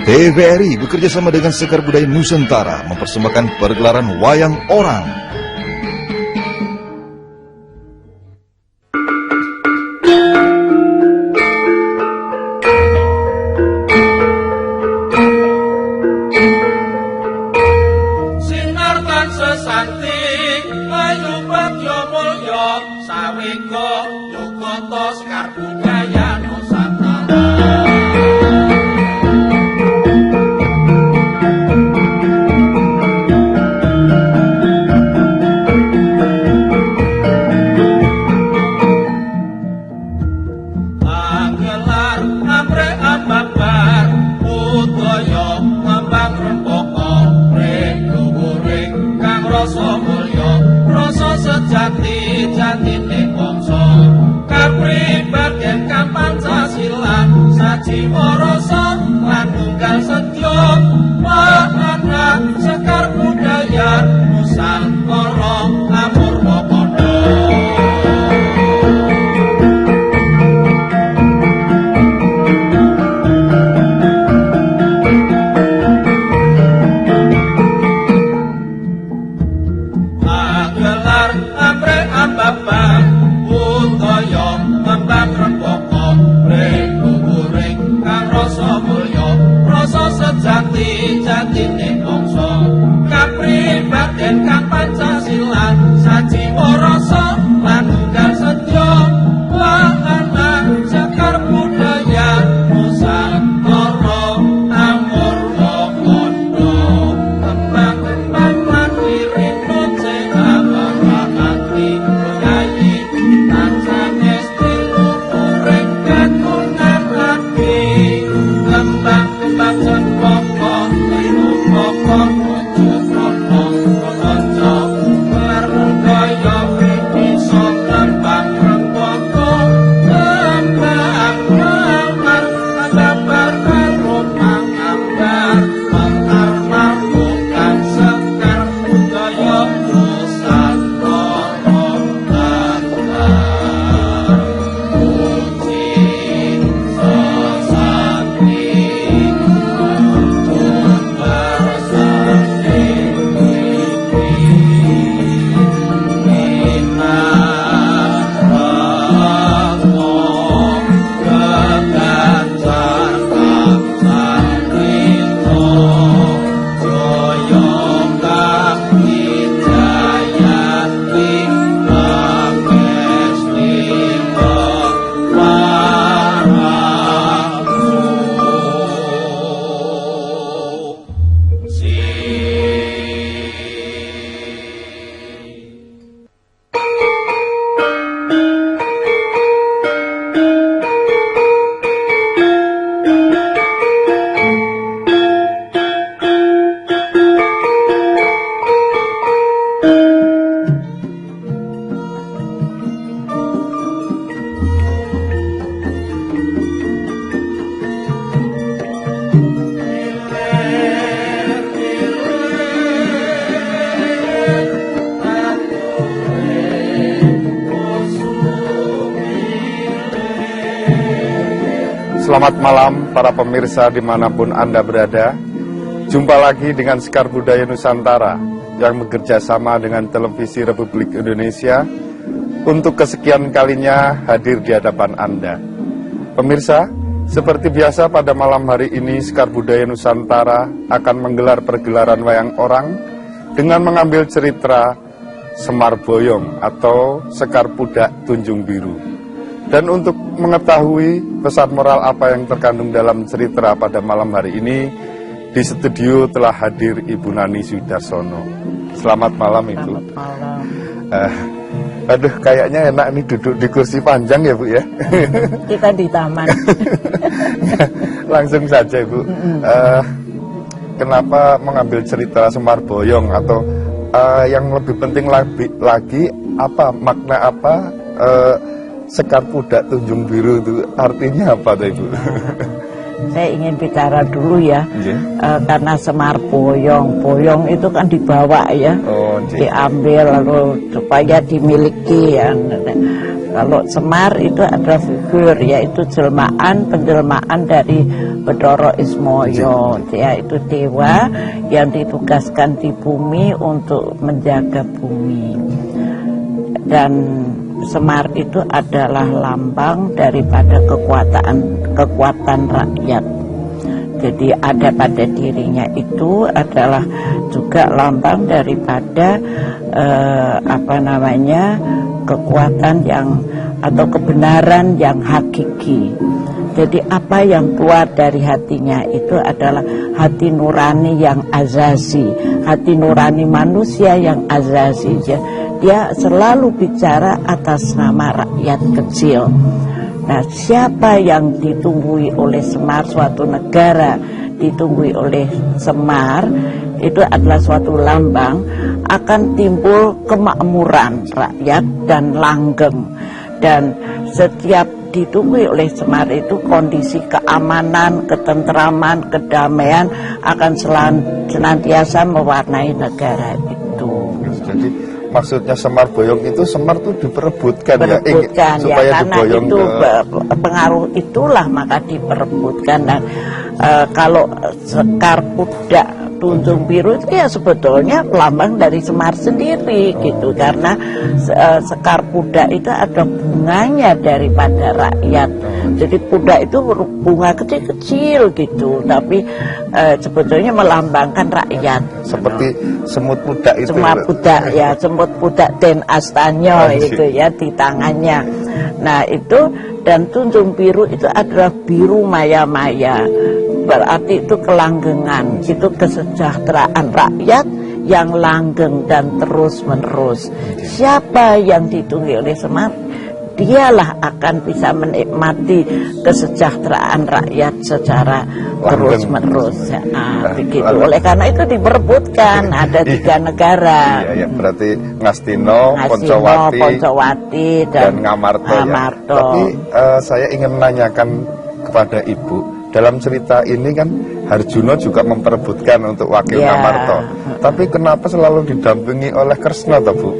TVRI bekerjasama dengan Sekar Budaya Nusantara mempersembahkan pergelaran Wayang Orang. Sinartan sesanti, ayu bagyo mulya, sawiko yukoto Sekar Budaya Nusantara. Jatine bangsa kapribaden kang Pancasila sajiwa rasa lan tunggal sedya mahana Sekar Budaya Nusantara amurwa padha. Jatine bangsa kapribaden kang Pancasila sajiwa rasa lan tunggal sedya wahana Sekar Budaya Nusantara amurwa padha. Kembang-kembang lan wirid noceh abang-abang yayi tansah esti luhuring kagungan ati. Kembang-kembang cempaka Selamat malam para pemirsa dimanapun Anda berada. Jumpa lagi dengan Sekar Budaya Nusantara yang bekerja sama dengan Televisi Republik Indonesia untuk kesekian kalinya hadir di hadapan Anda. Pemirsa, seperti biasa pada malam hari ini Sekar Budaya Nusantara akan menggelar pergelaran Wayang Orang dengan mengambil cerita Semar Boyong atau Sekar Pudak Tunjung Biru. Dan untuk mengetahui pesan moral apa yang terkandung dalam cerita pada malam hari ini, di studio telah hadir Ibu Nani Sudarsono. Selamat malam Ibu. Selamat malam. Aduh, kayaknya enak nih duduk di kursi panjang ya Bu ya. Kita di taman. Langsung saja Ibu. Kenapa mengambil cerita Semar Boyong atau yang lebih penting lagi apa makna apa? Sekar Pudak Tunjung Biru itu artinya apa tuh Ibu? Saya ingin bicara dulu ya, karena Semar Boyong, Boyong itu kan dibawa ya, diambil lalu supaya dimiliki ya. Kalau Semar itu ada figur, yaitu penjelmaan dari Bathara Ismaya. Dia itu dewa yang ditugaskan di bumi untuk menjaga bumi. Dan Semar itu adalah lambang daripada kekuatan rakyat. Jadi ada pada dirinya itu adalah juga lambang daripada kekuatan yang atau kebenaran yang hakiki. Jadi apa yang keluar dari hatinya itu adalah hati nurani yang azazi, hati nurani manusia yang azazi. Dia selalu bicara atas nama rakyat kecil. Nah, siapa yang ditunggui oleh Semar, suatu negara ditunggui oleh Semar, itu adalah suatu lambang akan timbul kemakmuran rakyat dan langgeng. Dan setiap ditunggui oleh Semar itu kondisi keamanan, ketentraman, kedamaian akan senantiasa mewarnai negara itu. Jadi maksudnya Semar Boyong itu, Semar itu diperebutkan supaya karena itu pengaruh itulah maka diperebutkan. Dan kalau Sekar Pudak Tunjung Biru itu ya sebetulnya lambang dari Semar sendiri gitu, karena Sekar Pudak itu ada bunganya daripada rakyat. Jadi pudak itu bunga kecil-kecil gitu, tapi sebetulnya melambangkan rakyat. Seperti semut pudak itu. Semut pudak ya, semut pudak Den Astanyo itu ya di tangannya. Nah itu, dan Tunjung Biru itu adalah biru maya-maya. Berarti itu kelanggengan, itu kesejahteraan rakyat yang langgeng dan terus-menerus. Siapa yang ditunggui oleh Semar, dialah akan bisa menikmati kesejahteraan rakyat secara terus-menerus. Begitu. Oleh karena itu diperebutkan, ada 3 negara. Iya, berarti Ngastino, Poncowati, dan Ngamarto. Ya. Tapi saya ingin menanyakan kepada Ibu, dalam cerita ini kan Harjuna juga memperebutkan untuk wakil Ngamarto. Tapi kenapa selalu didampingi oleh Kresna, toh, Bu?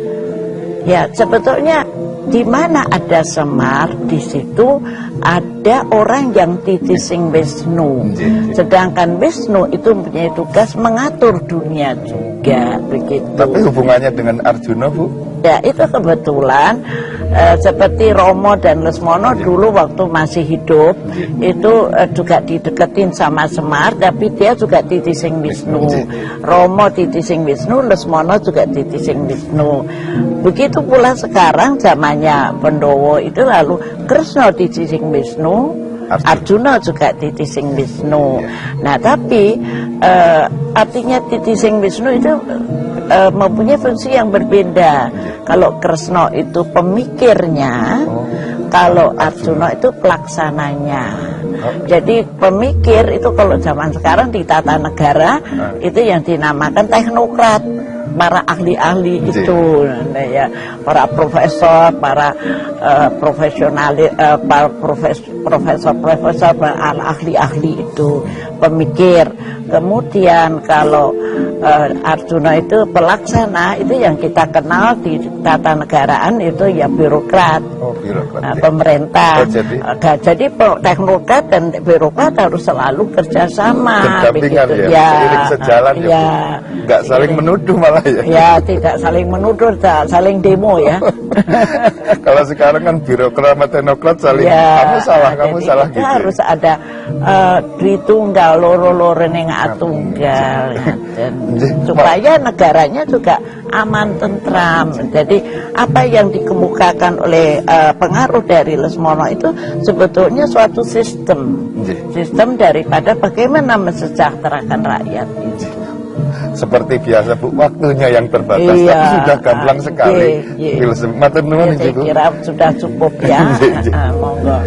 Ya, sebetulnya di mana ada Semar, di situ ada orang yang titising Wisnu. Sedangkan Wisnu itu mempunyai tugas mengatur dunia juga, begitu. Tapi hubungannya dengan Arjuna, Bu? Ya, itu kebetulan seperti Romo dan Lesmono dulu waktu masih hidup itu juga dideketin sama Semar, tapi dia juga titising Wisnu. Romo titising Wisnu, Lesmono juga titising Wisnu. Begitu pula sekarang zamannya Pandawa itu, lalu Kresna titising Wisnu, Arjuna juga titising Wisnu. Nah, tapi artinya titising Wisnu itu mempunyai fungsi yang berbeda. Kalau Kresna itu pemikirnya, kalau Arjuna itu pelaksananya. Jadi pemikir itu kalau zaman sekarang di tata negara itu yang dinamakan teknokrat, para ahli-ahli itu, ya, para profesor, para profesionalis, para profesor, para ahli-ahli itu pemikir. Kemudian kalau Arjuna itu pelaksana, itu yang kita kenal di tata negaraan itu ya birokrat, pemerintah. Jadi teknokrat dan birokrat harus selalu kerjasama, begitu ya. Seiring sejalan ya, nggak saling menuduh malah ya. Ya, tidak saling menuduh, saling demo ya. Kalau sekarang kan birokrat sama teknokrat saling kamu salah, kamu salah gitu. Harus ada dwi tunggal, loro-loro ning tunggal, supaya negaranya juga aman, tentram. Jadi apa yang dikemukakan oleh pengaruh dari Lesmono itu sebetulnya suatu sistem daripada bagaimana mensejahterakan rakyat itu. Seperti biasa, Bu, waktunya yang terbatas, tapi sudah gamblang sekali. Matur nuwun, saya kira sudah cukup ya. Monggo.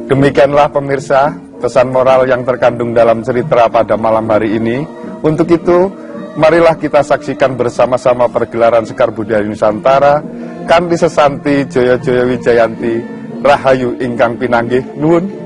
Demikianlah pemirsa pesan moral yang terkandung dalam cerita pada malam hari ini. Untuk itu, marilah kita saksikan bersama-sama pergelaran Sekar Budaya Nusantara kanthi sesanti Jaya-Jaya Wijayanti Rahayu ingkang pinanggih nuwun.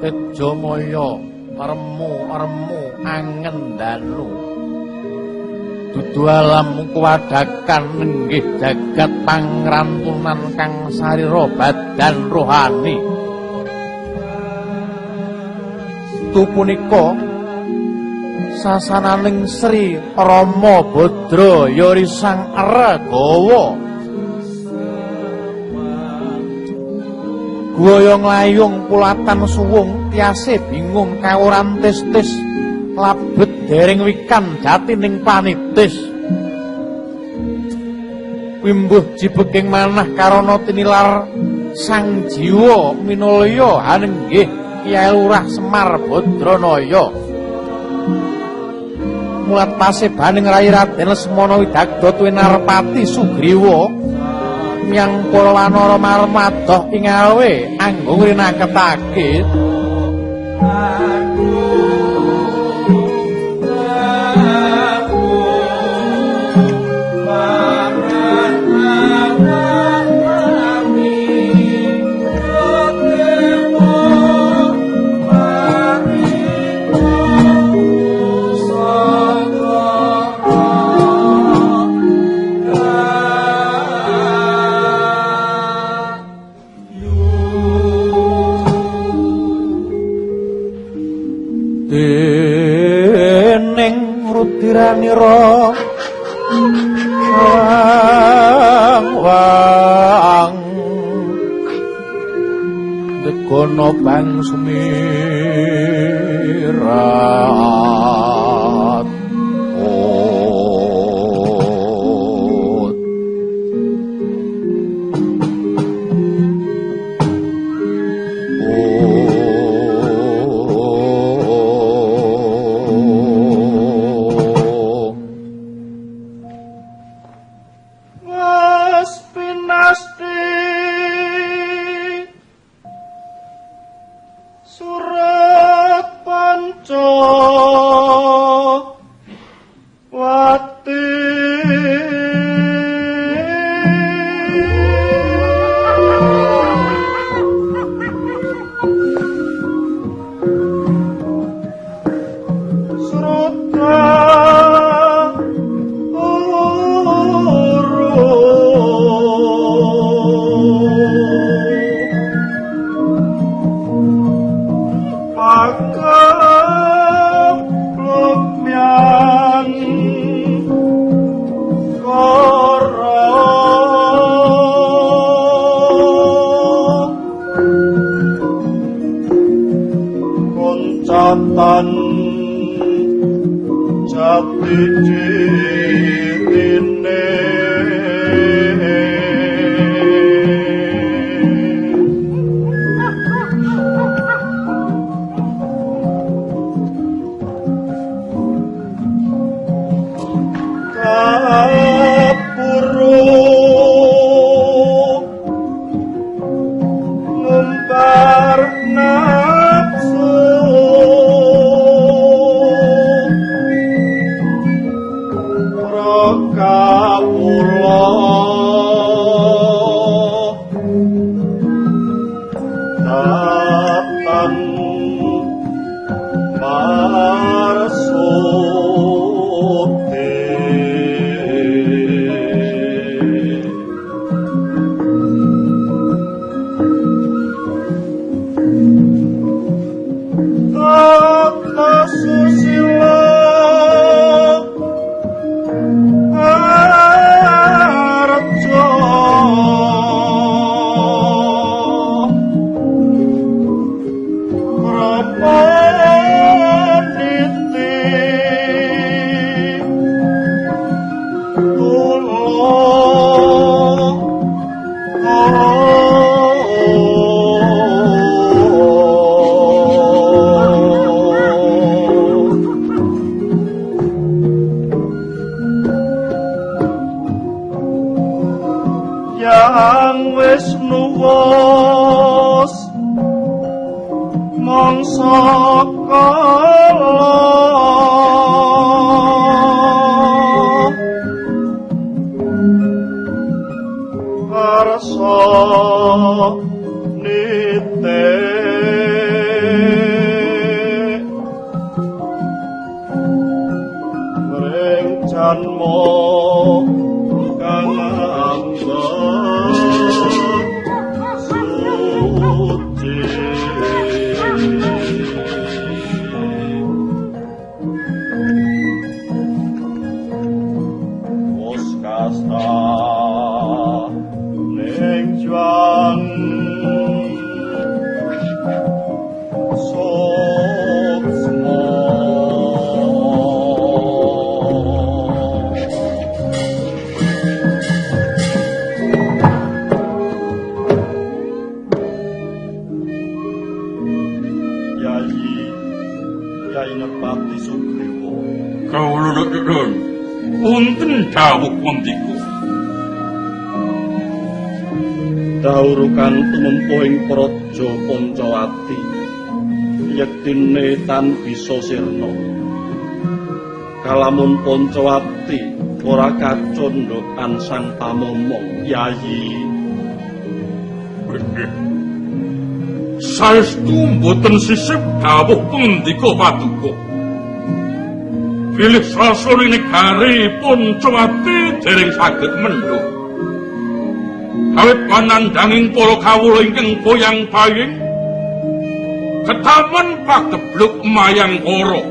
Tejo moyo remu angen danu dudu alam kuwadakan nenggih jagat pangrantunan kang sarira badan rohani punika sasananing Sri Rama Badra Yori Sang Ragawa Guaya nglayung pulatan suwung tiase bingung kawuran tis-tis labet dereng wikan jatining panitis wimbuh jibeking manah karana tinilar sang jiwa minulya hanenggih Kyai Lurah Semar Badranaya mulat pasebaning Rai Raden Lesmana Widagda Twinarpati Sugriwa yang para wanara marmadoh ing awe anggo ngrinaketake Rudiranira wang dekono bang sumirat Nite Yai Nerpati Sugriwa. Kawula nuwun wonten dawuh pundiku. Daurukan tumempuhing praja Pancawati yektine tan bisa sirna. Kalamun Pancawati ora kacondhokan sang pamomong Yayi. Saestu mboten sisip dawuh pundika Paduka. Bilih sasone negari Pancawati dereng saged mendhuh. Awit panandhanging para kawula ingkang boyang baying ketaman pagebluk mayang ora.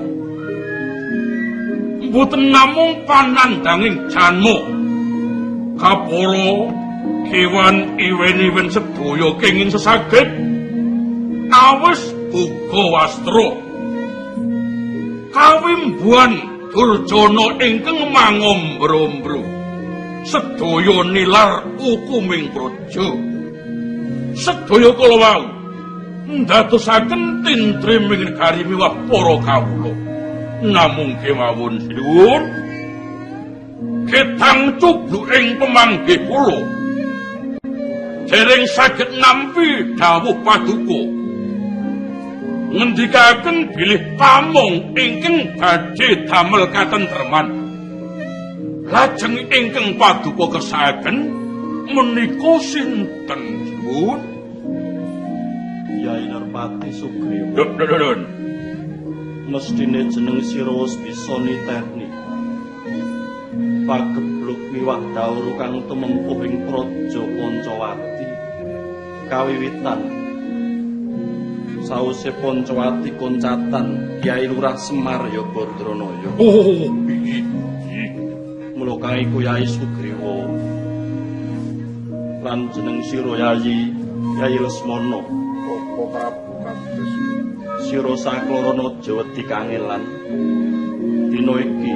Mboten namung panandhanging janma kapara kewan iwen-iwen sedaya kenging sesaged awis buka wastra kawimbuhan Durjana ingkang mangombro-ombro sedaya nilar ukuming praja sedaya kala wau ndadosaken tintriming negari miwah para kawula namung kemawon sinuwun ketang cubluking pemanggih kula dereng saged nampi dawuh Paduka ngendikaken bilih pamong ingkang badhe damel katentreman lajeng ingkang Paduka kesaken menika sinten sinuwun? Yai Nerpati Sugriwa. Dun. Mestine jeneng sira wis bisa niteni. Pagebluk miwah dauru kang tumempuhing praja Pancawati kawiwitan sause Pancawati koncatan Kyai Lurah Semar ya Badranaya. Oh, mula kang iku Yai Sugriwa lan jeneng sira Yai Lesmana. Apa Prabu Kadus? Sira saklorono aja wedi kangelan. Dina iki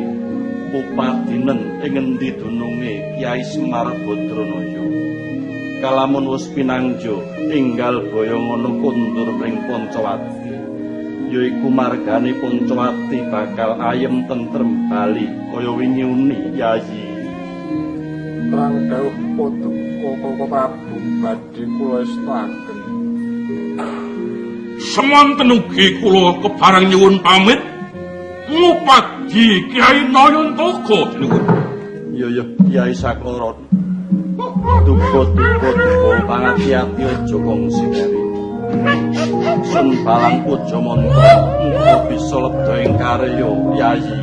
upadinen ing endi dununge Kyai Semar Badranaya. Kalamun wis pinangjo enggal boyongono kundur ring Pancawati. Yaiku margane Pancawati bakal ayem tentrem bali kaya wingi uni Yayi. Terang dawuh Paduka Prabu badhe kula estaken. semonten ugi kula kepareng nyuwun pamit ngupadi Kyai Nayantaka sinuwun. Ya Kyai Sakloron. Duga pangati-ati aja kongsi keri. Sun balang puja mantra muga bisa lebda ing karya Yayi.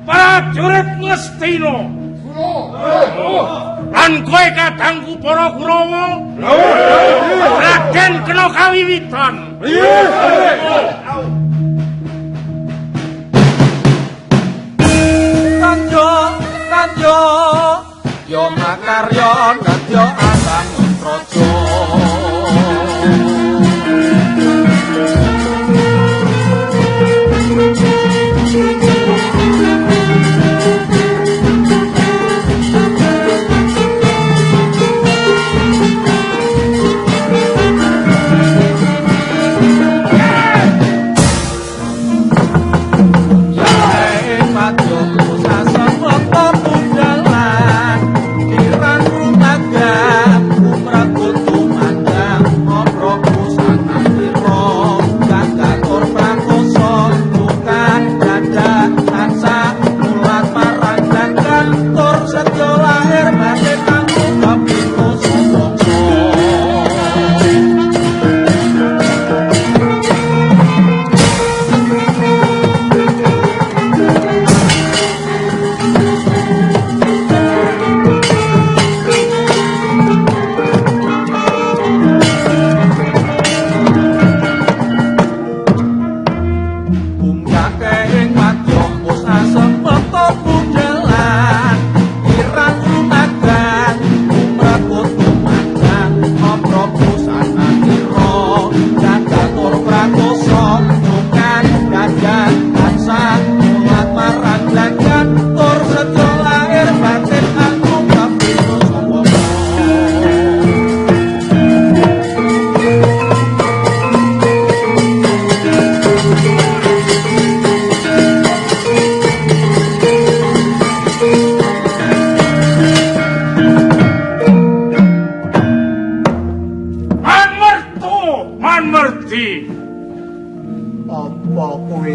Prajurit Ngastina. Lan kowe kadangku para Kurawa. Raden kena kawiwitan. Kanjo yo makarya nadya asangun praja. Umraku tuman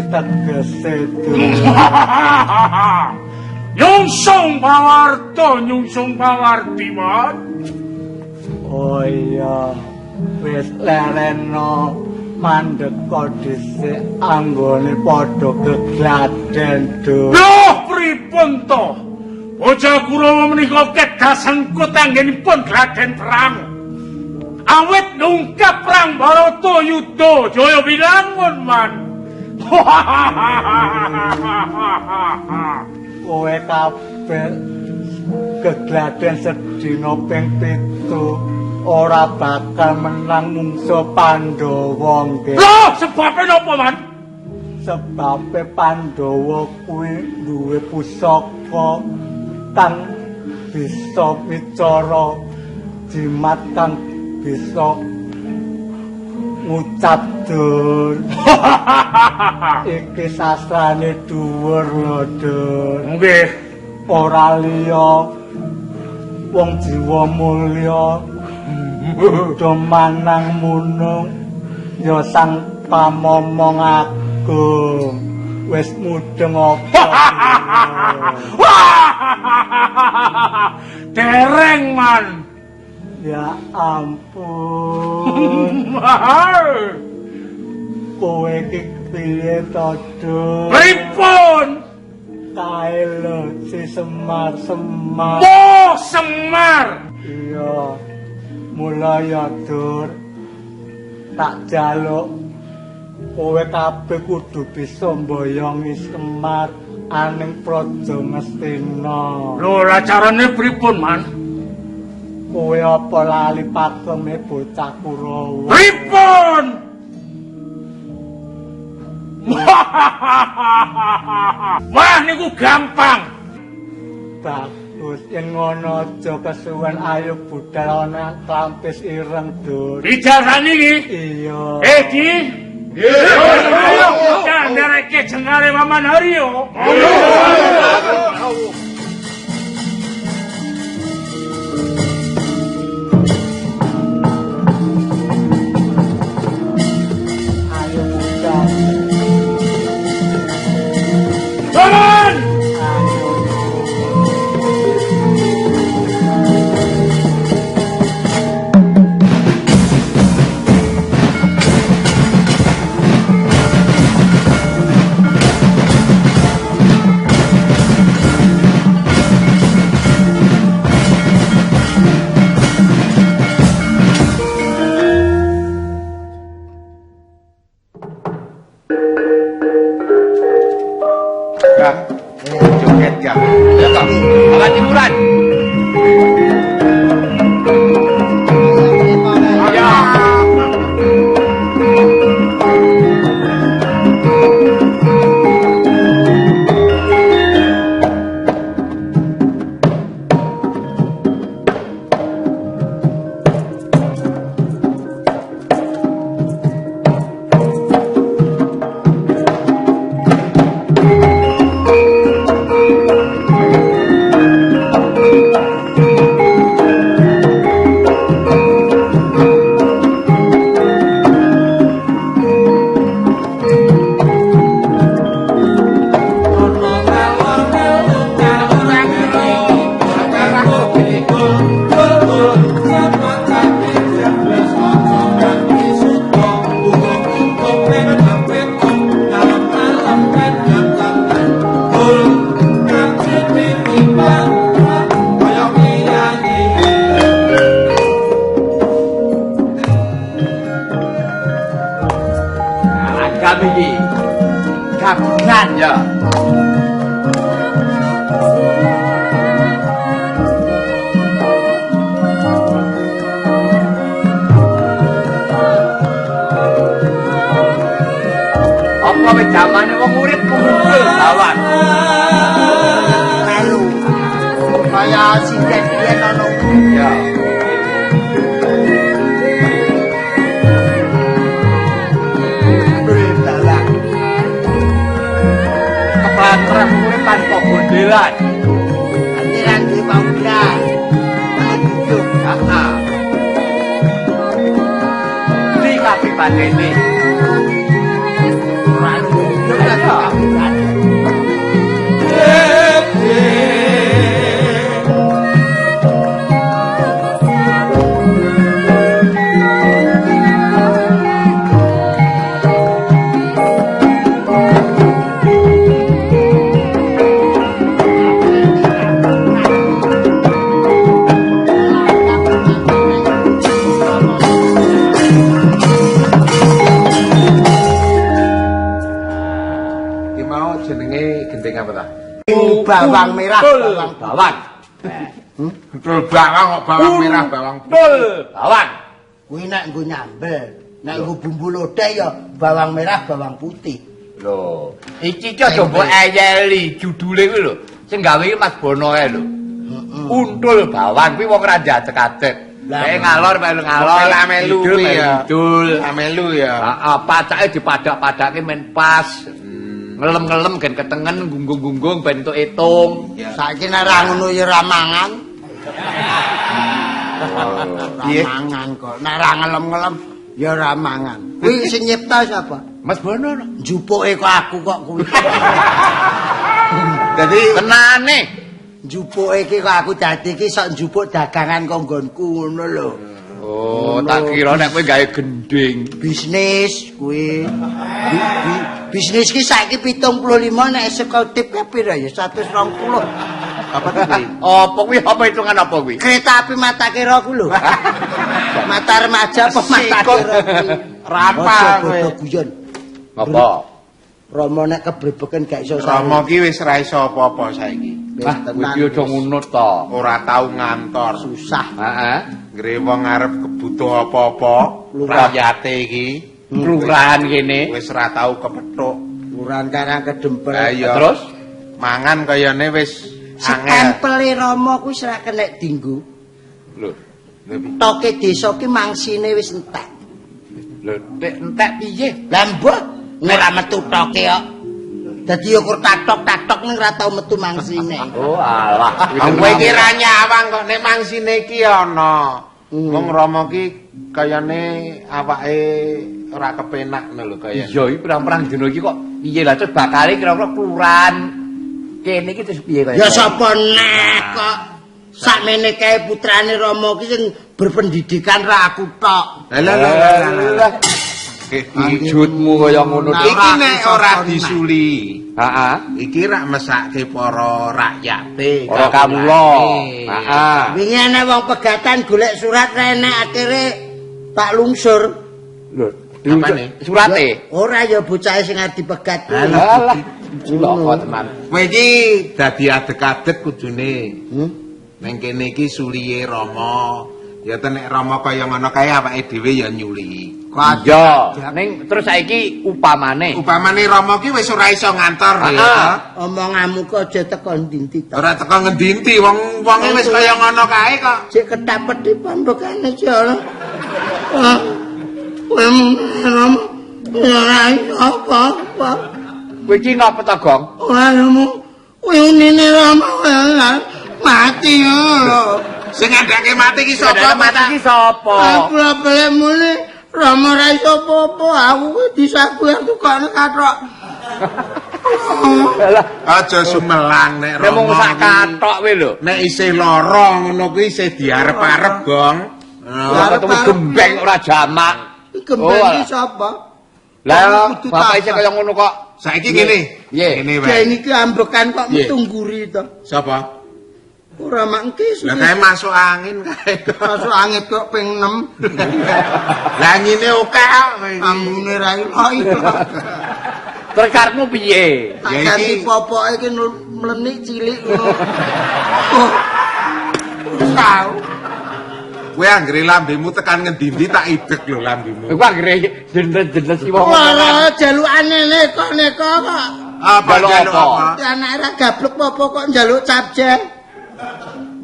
tegese Nyungsung pawarta, nyungsung pawarti, Mas. Oh iya, wis lereno mandeka dhisik anggone padha gegladen Dur. Loh, pripun to? Bocah Kurawa menika kedasengkut anggenipun gladen perang. Awit nungkap perang Barata Yudha Jaya Winangun, Man. Kowe kabeh gegladen sedina ping 7 ora bakal menang mungsuh Pandhawa nggih. Loh, sebabe napa, Man? Sebabe Pandhawa kuwi duwe pusaka kang bisa bicara, jimat kang bisa ngucap Dur. Iki sastrane dhuwur lho, Dur. Nggih. Ora liya wong jiwa mulya do manang munung ya sang pamomong agung wis mudeng apa. Dereng, Man. Ya ampun. Kowe iki piye to, Dur? Pripun? Kae lho si Semar-Semar. Oh, Semar. Iya. Mula ya, Dur. Tak jaluk kowe kabeh kudu bisa mboyongi Semar aning Praja Ngastina. Lho, lah carane pripun, Man? Kowe apa lali pakeme bocah Kurawa? Pripun? Wah, niku gampang. Bagus, yen ngono aja kesuwen ayo budal ana klampis ireng, Dur. Dijarani iki? Iya. Di? Ayo, kita ndereke jengare Maman Haryo. Ayo budal. Jalan! Joget ya. Ya toh. Makan hiburan. Ya. Gabungan ya. Apa wis zamane wong urip kumpul kawan. Melu. Supaya sinten-sinten ono ya. Perang urip tanpa gondelan. Atiran di pambulan. Hidup kata. Di kabeh pandene. Ora bawang merah, bawang bawang. Betul bawang kok bawang merah, bawang putih. Bawang. kuwi nek nggo nyambel. Nek nggo bumbu lodeh ya bawang merah, bawang putih. Lho, iki aja mbok eyeli judule kuwi lho. Sing gawe iki Mas Bono ae lho. Untul bawang kuwi wong ra adek-adek. Kayak ngalor melu ngalor, melu ya. Idul, melu ya. Heeh, pacake dipadak-padake men pas. Ngelem-ngelem gen ketengen gunggung-gunggung ben entuk etung. Saiki nek ra ngono ya ra mangan. Piye? Mangan kok. Nek ra ngelem-ngelem ya ra mangan. Kuwi sing nyipta sapa? Mas Bono. Jupuke kok aku kok kuwi. Dadi Tenane. Jupuke iki kok aku dadi iki sok njupuk dagangan kok nggonku ngono lho. Oh, tak kira nek kowe gawe gending. Bisnis kuwi. Bisnis ki saiki 75 nek eksekutif ke pira ya 120. apa kuwi? Apa kuwi apa hitungan apa kuwi? Kereta api mata kira ku lho. Mata remaja apa mata kira kuwi? Rapa kowe. Guyon. Apa? Romo nek kebrebeken gak iso Rama ki wis ra iso apa-apa saiki. Kuwi aja ngono to. Ora tau ngantor. Susah. Heeh. Grewong arep kebutuh apa-apa, rakyate iki, Kelurahan kene. wis ra tau kepethuk. Lurahan Karang Kedempel. Iya. Terus Mangan kayane wis angel. Stempele Romo kuwi ora kena dienggo. lho, Toke desa ki mangsine wis entek. lho nek entek piye? Lah mbok ora metu toke kok. Dadi ya kur tatok-tatok ning ora tau metu mangsine. Oh alah. Kowe iki ra nyawang kok nek mangsine iki ana. Wong Rama ki kayane awake ora kepenak lho kaya. Iya iki perang-perang dina iki kok piye lah terus bakale kira-kira kelurahan kene iki terus piye kaya? Ya sapa nek kok sakmene kae putrane Rama ki sing berpendidikan ra aku tok. Lah. Wujudmu kaya ngono. Iki nek ora disuli. Heeh. Iki rak mesake para rakyate. Ora kawula. Heeh. Wingi ana wong pegatan golek surat rene akhire tak lungsur. Lho, Apane? surate. Ora ya bocahe sing arep dipegat. Alah. Cilaka tenan. Kowe iki dadi adek-adek kudune. Neng kene iki suliye Rama. Ya tenek Rama kaya ngono kae awake dhewe ya nyuli. Iya, ning terus saiki upamane. Upamane Rama ki wis ora iso ngantor ya. Omonganmu kok aja teko ndi-ndi to. Ora teko ngendi-endi wong-wonge wis kaya ngono kae kok. Cek ketapeti pambekane jare. Kowe Rama ora iso apa-apa. Kowe iki ngapa to, Gong? Ora nemu. Kowe unine Rama mati lho. Sing ngandake mati ki sapa? Mati iki sapa? Aku ora boleh muni Rama ra iso apa-apa. Aku kuwi disaguh tukane kathok. Aja sumelang nek Nek mung Rama. sak kathok kowe lho. Nek isih lara ngono kuwi isih diarep-arep, Gong. Ora ketemu gembeng ora jamak. Gembeng iki sapa? Lah, bapak isih kaya ngono kok. Saiki kene. Piye? Kene Kayak wae. niki ambekan kok metu ngguri to. Sapa? Ora mangkis. Lah kae masuk angin kae. Masuk angin kok ping 6. Lah anyine akeh kok iki. Ambune ra iso. Terus karepmu piye? Tak Ya ganti iki- popoke iki mlenik cilik ngono. Oh. Tau. Kowe anggere lambemu tekan ngendi-endi tak idek lho lambemu. Iku anggere jenes-jenes ki wong. Ora jalukane neko kok. Apa Jaluk jaluk apa? apa? Anak ra gablek popo kok njaluk capje.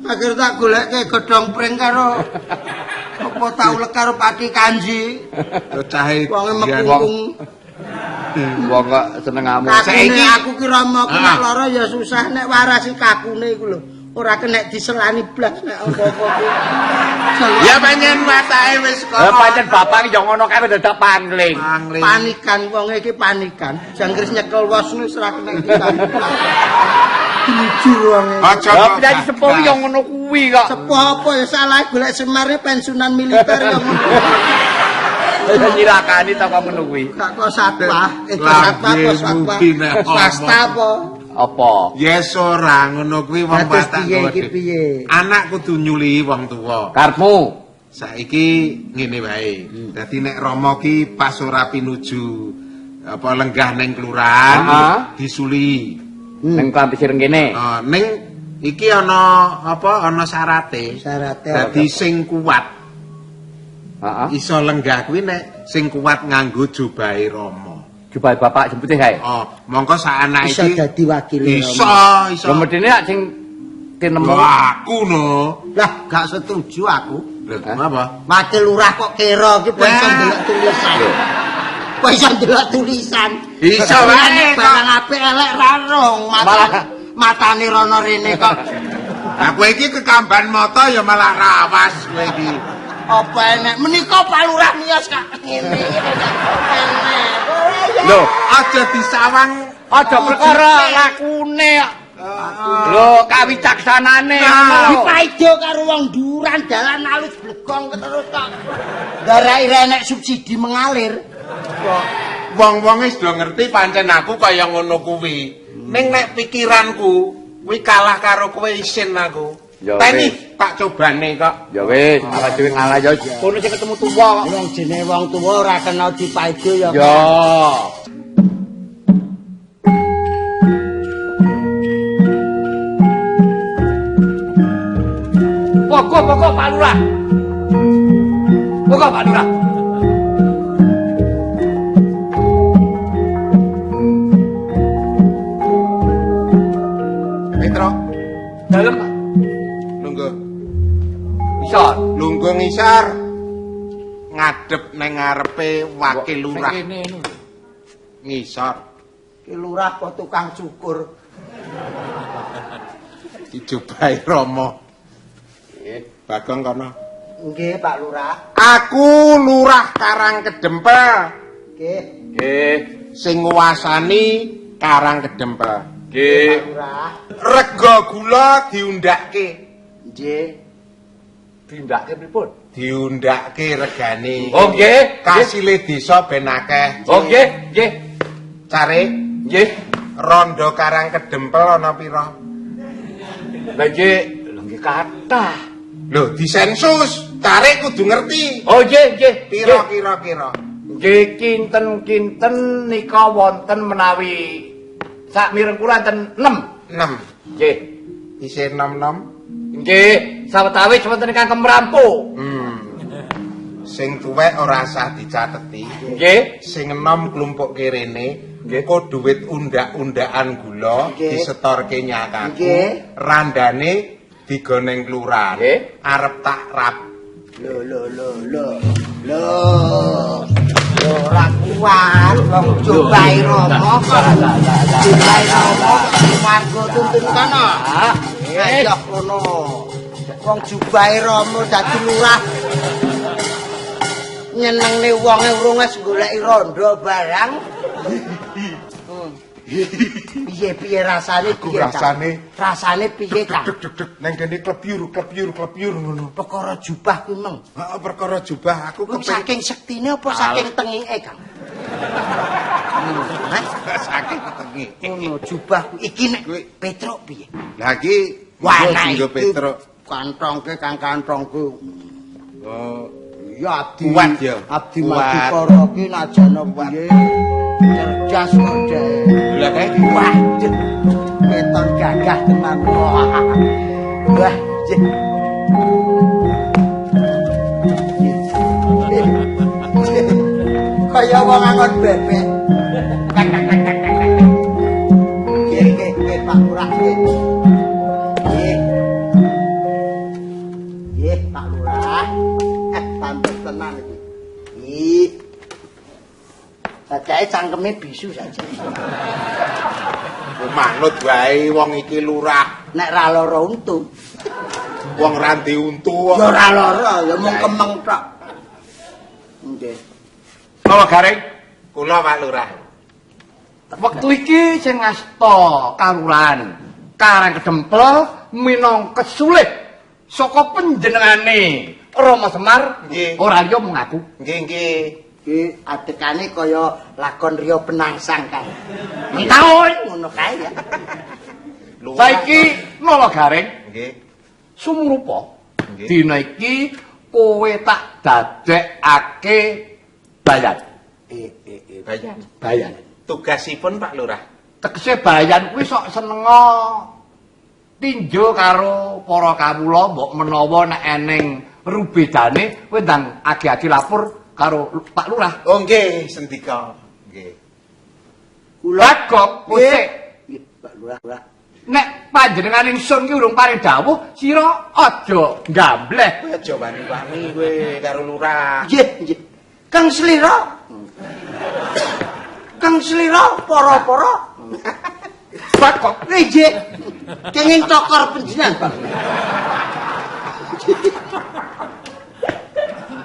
Akhir tak goleke godhong pring karo apa tak ulek karo Pati Kanji. Yo cahe Wonge biyen mekungkung. Wong kok seneng amu. Kakune aku ki Rama ku nek lara ya susah nek warasi kakune iku lho. Ora kena diselani blas nek apa-apa ku. Ya pancen watake wis Lah kono. pancen bapak yo ngono kae dadak pangling. Pangling. Panikan wong iki panikan. Jangkris nyekel wos wis ora kena ditan. Jujur wong iki. Aja Lah kok penyanyi sepuh yo ngono kuwi kok. Sepuh apa ya salah golek Semar pensiunan militer ya ngono. Nyirakani ta kok ngono kuwi. Gak kok satwa, satwa apa satwa? Swasta apa? Apa? Yes ora ngono kuwi wong Dados watak piye kowe. iki piye? Anak kudu nyuli wong tuwa. Karepmu? Saiki ngene wae. Dadi nek Rama ki pas ora pinuju apa lenggah ning kelurahan disuli. Ning Klampis Ireng kene. Oh, ning iki ana apa? Ana syarate. Syarate. Dadi sing kuat. Heeh. Iso lenggah kuwi nek sing kuat nganggo jubahe Rama. Jubahe bapak jempute kae. Oh, mongko sak anak Iso iki dadi wakil iso. Lho medine nek sing tinemu. Aku no. Lah, gak setuju aku. Lho, apa? Wakil lurah kok kira iki kok iso ndelok tulisan. Kok iso ndelok tulisan. Iso wae barang apik elek ra rong. Matane rono rene kok. Lah kowe iki kekamban mata ya malah rawas kowe iki. Apa enek menika Pak Lurah miyos kak ngene. Lho, aja disawang, Aja perkara lakune. Lho, kawicaksanane. Dipaido karo wong duran dalan alus blegong terus kok. Darai renek subsidi mengalir. wong-wong wis do ngerti pancen aku kaya ngono kuwi. Ning nek pikiranku kuwi kalah karo kowe isin aku. Ya Teni tak cobane kok. Ya wis, awak dhewe ngalah ya. Kono sing ketemu tuwa kok. Wong jenenge wong tuwa ora kena dipaido ya. Ya. Pokok Pak Lurah. Pokok Pak Lurah. Petro, Dalem Pak. lungguh. Bisa. Lungguh ngisor. Ngadep nang ngarepe wakil lurah. Ngisor. Ki lurah kok tukang cukur. Dijubahi Rama. Bagong kono. Nggih, Pak Lurah. Aku lurah Karang Kedempel. Nggih. Nggih. Sing nguwasani Karang Kedempel. Nggih. Pak Lurah. Rega gula diundhakke. Nggih. Tindakke pripun? Diundhakke regane. Oh nggih. Kasile desa ben akeh. Oh nggih, nggih. Care Nggih. rondo Karang Kedempel ana pira? Lah nggih kathah. Lho, disensus. Care kudu ngerti. Oh nggih, nggih. Pira kira-kira? Nggih kinten-kinten nika wonten menawi sak mireng kula enten 6. 6. Nggih. Isih 6-6. Nggih, sawetawis wonten ingkang kemrampu. Sing tuwek ora usah dicateti. Nggih. Sing enom klumpuk rene, engko dhuwit undak-undakan gula disetorke nyakaku. Nggih. Randane digoneng kelurahan. Nggih. Arep tak rap. Lho. Ora kuat wong jubahi Rama kok. Jubahi Rama warga tuntun kana. Ayo kono. Wong jubahi Rama dadi lurah. Nyenengne wonge urung wis goleki rondo barang. Piye rasane piye? Rasane piye, Kang? Nang kene klebyur ngono. Perkara jubah kuwi meng. Heeh, perkara jubah aku Saking sektine apa saking tengike, Kang? saking tengi. Ngono jubah iki nek Petruk piye? Lah iki Wana Petruk. Kantongke Kang kantongku. Oh, Ya abdi. Kuat ya? Abdi Kuat. Madukara ki najana piye? Cerdas kok Dek. Lah kae Wah, Dek. Keton gagah tenan. Wah, Dek. Kaya wong angon bebek. Nggih, Pak Lurah. Nggih, Pak Lurah. Pantes tenan iki. Ih. Dadae cangkeme bisu saja. manut wae wong iki lurah. Nek ra lara untu. Wong ranti untu. Ya ora lara, ya mung kemeng tok. Nggih. Napa Garing? Kula Pak Lurah. Wektu iki sing ngasta kawulan Karang Kedempel minangka kesulih saka panjenengane Rama Semar. Nggih. Ora liya mung aku. Nggih, nggih. Iki adekane kaya lakon Rio Penangsang kan. Entaun ngono kae ya. Saiki napa Garing? Nggih. Sumrupa Nggih. dina iki kowe tak dadekake bayan. Bayan. Bayan. Tugasipun Pak Lurah. Tegese bayan kuwi sok senenga tinjo karo para kawula mbok menawa nek eneng rubedane kowe ndang agi-agi lapor karo Pak Lurah. Oh nggih, sendika. Nggih. Kula kok pusik. Nggih, Pak Lurah. Nek panjenengan ingsun ki urung paring dawuh, sira aja gambleh. Aja wani-wani kowe karo Lurah. Nggih, nggih. Kang Slira. Kang Slira para-para. Pak kok Nggih. Kenging cokor panjenengan, Pak.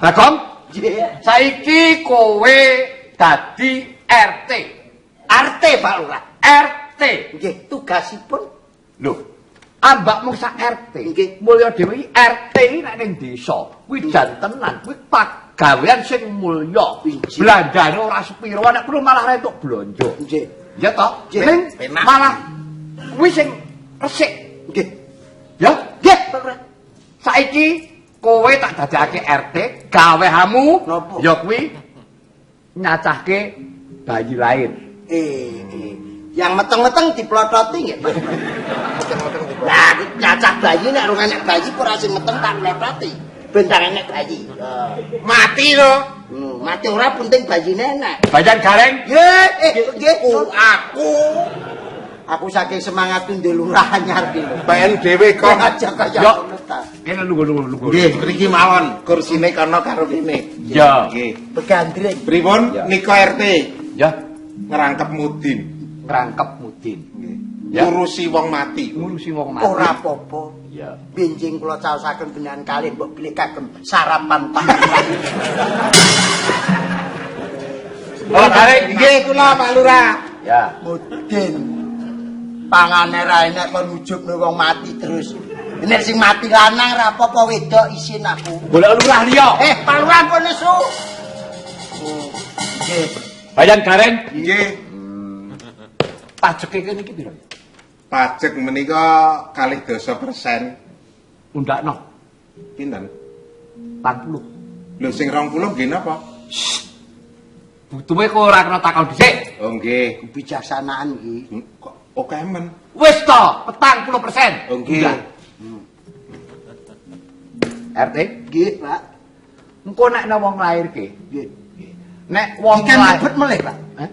Bagong, Nggih. saiki kowe dadi RT. RT, Pak Lurah. RT. Nggih, tugasipun Lho, ambakmu sak RT. Nggih. Mulya dhewe iki RT iki nek ning desa, kuwi jantenan, kuwi pagawean sing mulya. Nggih. Belanjane ora sepiro, nek perlu malah rentuk blanja. nggih. Ya toh? Nggih. Ning Penak. malah kuwi sing resik. Nggih. Ya, Nggih, Pak Lurah. saiki kowe tak dadekake RT, gawehamu Napa? ya kuwi nyacahke bayi lahir. Yang meteng-meteng diplototi nggih, Pak. Lah, nyacah bayi nek ora enek bayi ora sing meteng tak plototi. Bentang enek bayi. Mati lho. Mati ora penting bayine enek. Bayan gareng. Nggih, nggih. Aku Aku saking semangat ndek lurah anyar iki lho. bayan dhewe kok. Aja kaya Yo. ngono ta. Kene lungguh. Nggih, mriki mawon kursine kono karo kene. Ya. Nggih. Begandring. Pripun Ya. nika RT Ya, ngerangkep mudin. ngrangkep mudin. Nggih. Ya. Ngurusi wong mati. Ngurusi wong mati. Ora apa-apa. Ya. Benjing kula caosaken benyan kalih mbok bilih kagem sarapan Pak. Oh, gareng. Nggih kula Pak Lurah. Ya. Mudin. Pangane ra enek kon ujubne wong mati terus. Nek sing mati lanang ra apa-apa wedok isin aku. Golek lurah liya. Pak Lurah pun nesu. Nggih. Bayan gareng. Nggih. Pajeke kene iki piro? Pajak menika 2% Undakno pinten? 40. Lho sing 20 nggih napa? Butuhe kok ora kena takon dhisik. Oh nggih. Kebijaksanaan iki. Kok oke men. Wis to, 40%. Oh nggih. RT, Nggih, Pak. engko nek ana wong lairke. Nggih. Nek wong Ikan lair, lebet melih, Pak. Hah?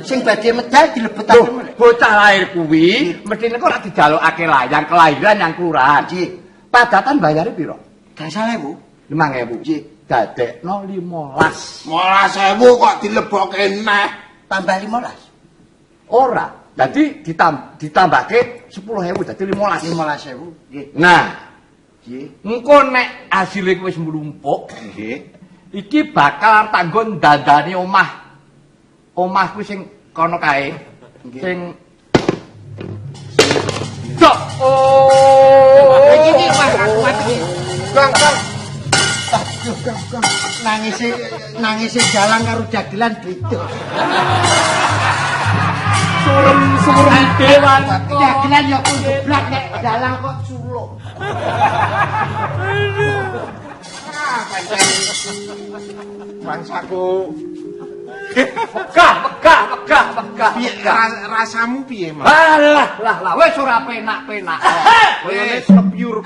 Sing badhe medal dilebetaken melih. bocah lair kuwi mestine kok ora dijalukake layang kelahiran yang kelurahan. Nggih. Padatan bayare piro? Gangsal ewu. 5.000. Nggih. Dadekno 15. 15.000 kok dilebokke neh. Tambah 15. Ora. Dadi ditambahke 10.000 dadi 15. 15.000. Nggih. Nah, Nggih. engko nek asile wis mlumpuk, Nggih. iki bakal tanggo dandani omah. Omah kuwi sing kono kae. Nggih. Sing Cok. Oh. Iki wah aku mati. Kang. Aduh, nangise jalan karo dagelan beda. Surem dewan. Dagelan ya kublak nek dalang kok suluk. Bangsaku. Megah. Piye rasamu piye, Mas? Lah, wis ora penak-penak. Wis kepiur.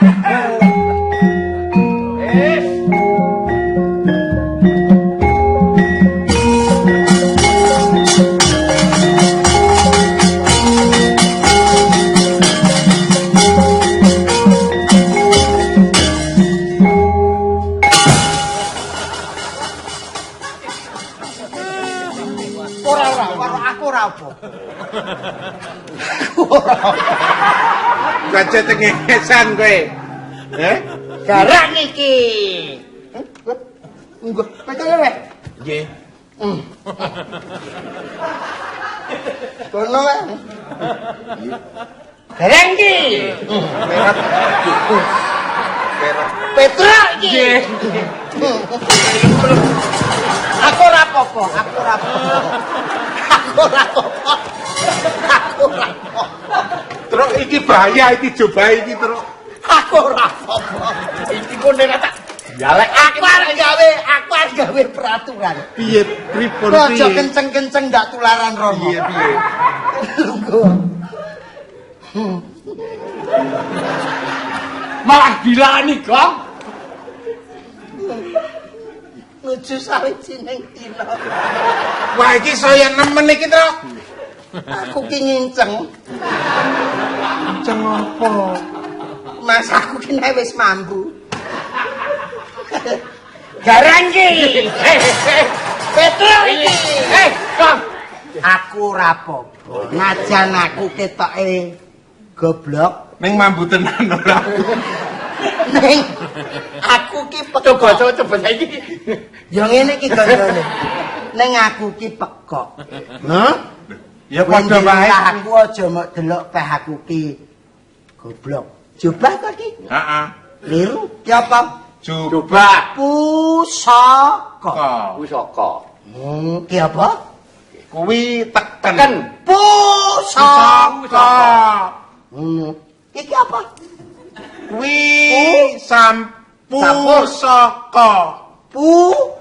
Aku ora apa. Gaje tengesan kowe. Garak iki. Enggak, betul weh. Nggih. Kono weh. Garang iki. Petra iki. Aku ora apa-apa, aku ora apa-apa. Terus iki bahaya iki coba iki terus. Aku ora apa-apa. Iki kene tak dialek Aku arep gawe peraturan. Piye pripun Aja kenceng-kenceng ndak tularan romo. Piye piye. Malah dilani, Gong. Nuju sawijining dina. Wah iki saya nemen iki to. Aku ki nginceng. Ceng apa? Mas aku ki nek wis mambu. Garang ki. Petro iki. Gong. Aku rapopo. Najan aku ketoke goblok. Ning mambu tenan ora. Ning aku ki pekok. Coba saiki. Ya ngene iki gandane. Ning aku ki pekok. Hah? Ya padha wae. Aku aja mok delok peh aku ki goblok. Coba ta ki? Heeh. Liru ki apa? Coba. Pusaka. Pusaka. Ki apa? Kuwi teken. Pusaka. Iki apa? Kuwi sampusaka.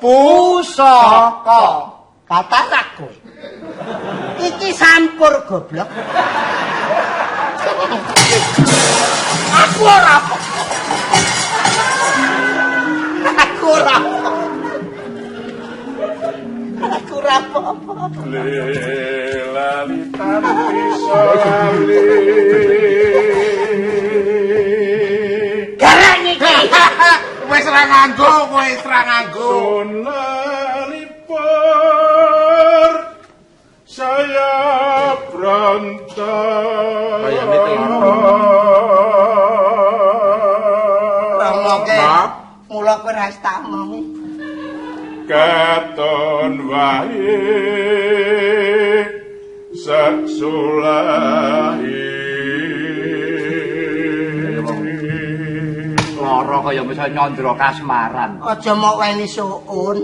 Pusaka. Kata aku. Iki sampur goblok. Aku ora apa. Aku ora apa. Aku ora apa. Lalitan pisole. Garang iki. Wis ra nganggo, wis ra nganggo. Lalipur saya berontak. Kayane telepon. Ramoke. Mula kowe ra stamong. Katon wae saksulahi. Lara kaya bisa nyandra kasmaran. Aja mok weni suun.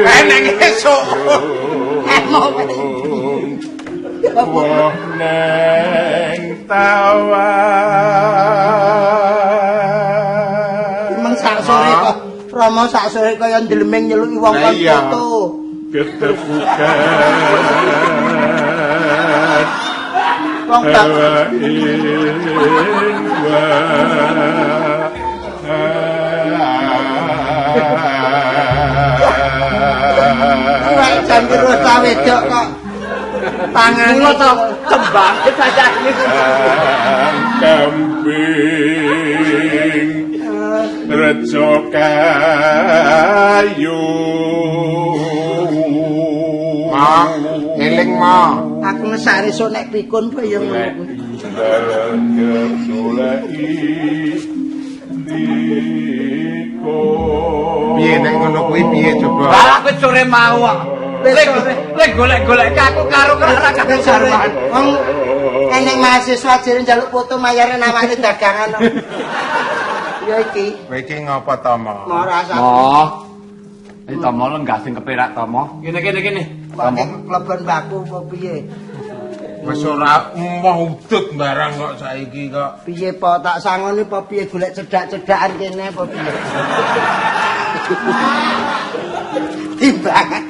Eneng esuk. Mok weni. Wah neng tawa. Emang sak sore kok Rama sak sore kaya ndelemeng nyeluki wong kon foto. Ketepukan Wong tak Wah, jan terus ta wedok kok tangane to Kembang sajane. kambing rejo kayu. Eling ma. aku ngesare sok nek pikun kowe ya ngono. Dalam kesulai diko. Piye nek ngono kuwi piye coba? Lah kowe sore mau kok. Lek golek-golek aku karo ora kabeh Sore. Wong enek mahasiswa jere njaluk foto mayare namane dagangan. Ya iki. Kowe iki ngapa to ma? Ora sak. Oh. Iki tomo lenggah sing keperak tomo. Kene. Klebon baku apa piye? Wis ora emoh udut barang kok saiki kok. Piye po tak sangoni apa piye golek cedak-cedakan kene apa piye? Timbangan.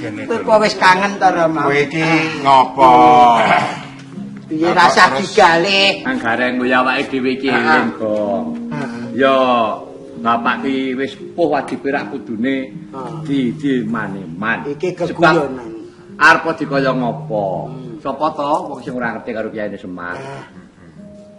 Kowe wis kangen to Rama? Kowe iki ngopo? Piye rasa digalih? Anggareng kuwi awake dhewe iki eling, Gong. Yo, bapak ki wis puh diperak kudune di maneman. Iki keguyonan. Arep dikaya ngopo? Sapa to wong sing ora ngerti karo Kyai Semar?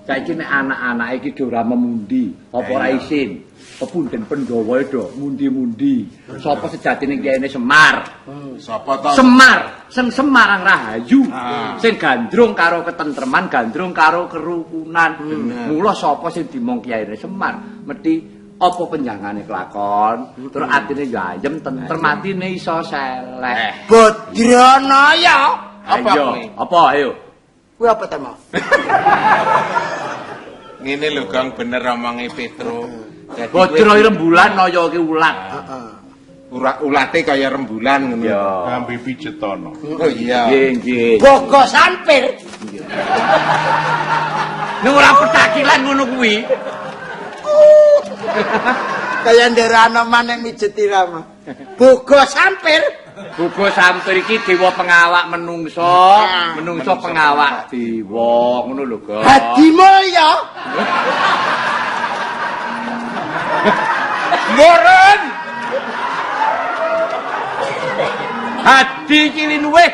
Saiki nek anak-anak iki ora memundi, apa ora isin? Kepunden Pandhawa do mundi-mundi. Sapa sejatine Kyai Semar? Sapa to? Semar, sing Semarang Rahayu. Sing gandrung karo ketentreman, gandrung karo kerukunan. Mula sapa sing dimong Kyai Semar? Mesti apa penjangane kelakon, terus atine yo ayem, tentrem atine iso seleh. Badranaya. Apa kuwi? Apa ayo? Kuwi apa ta, Mas? Ngene lho Gang bener omonge Petro. Dadi Bojro rembulan naya ki ulat. ulate kaya rembulan ngono. Ya. Kambe pijetono. Oh iya. Nggih. Bogo sampir. Ning ora petakilan ngono kuwi. Kaya nderana maneh mijeti Rama. Bogo sampir. Gugus sampir iki dewa pengawak menungso, menungso pengawak dewa, ngono lho, Kak. Hadi Mulya. Moren. Hadi iki luwih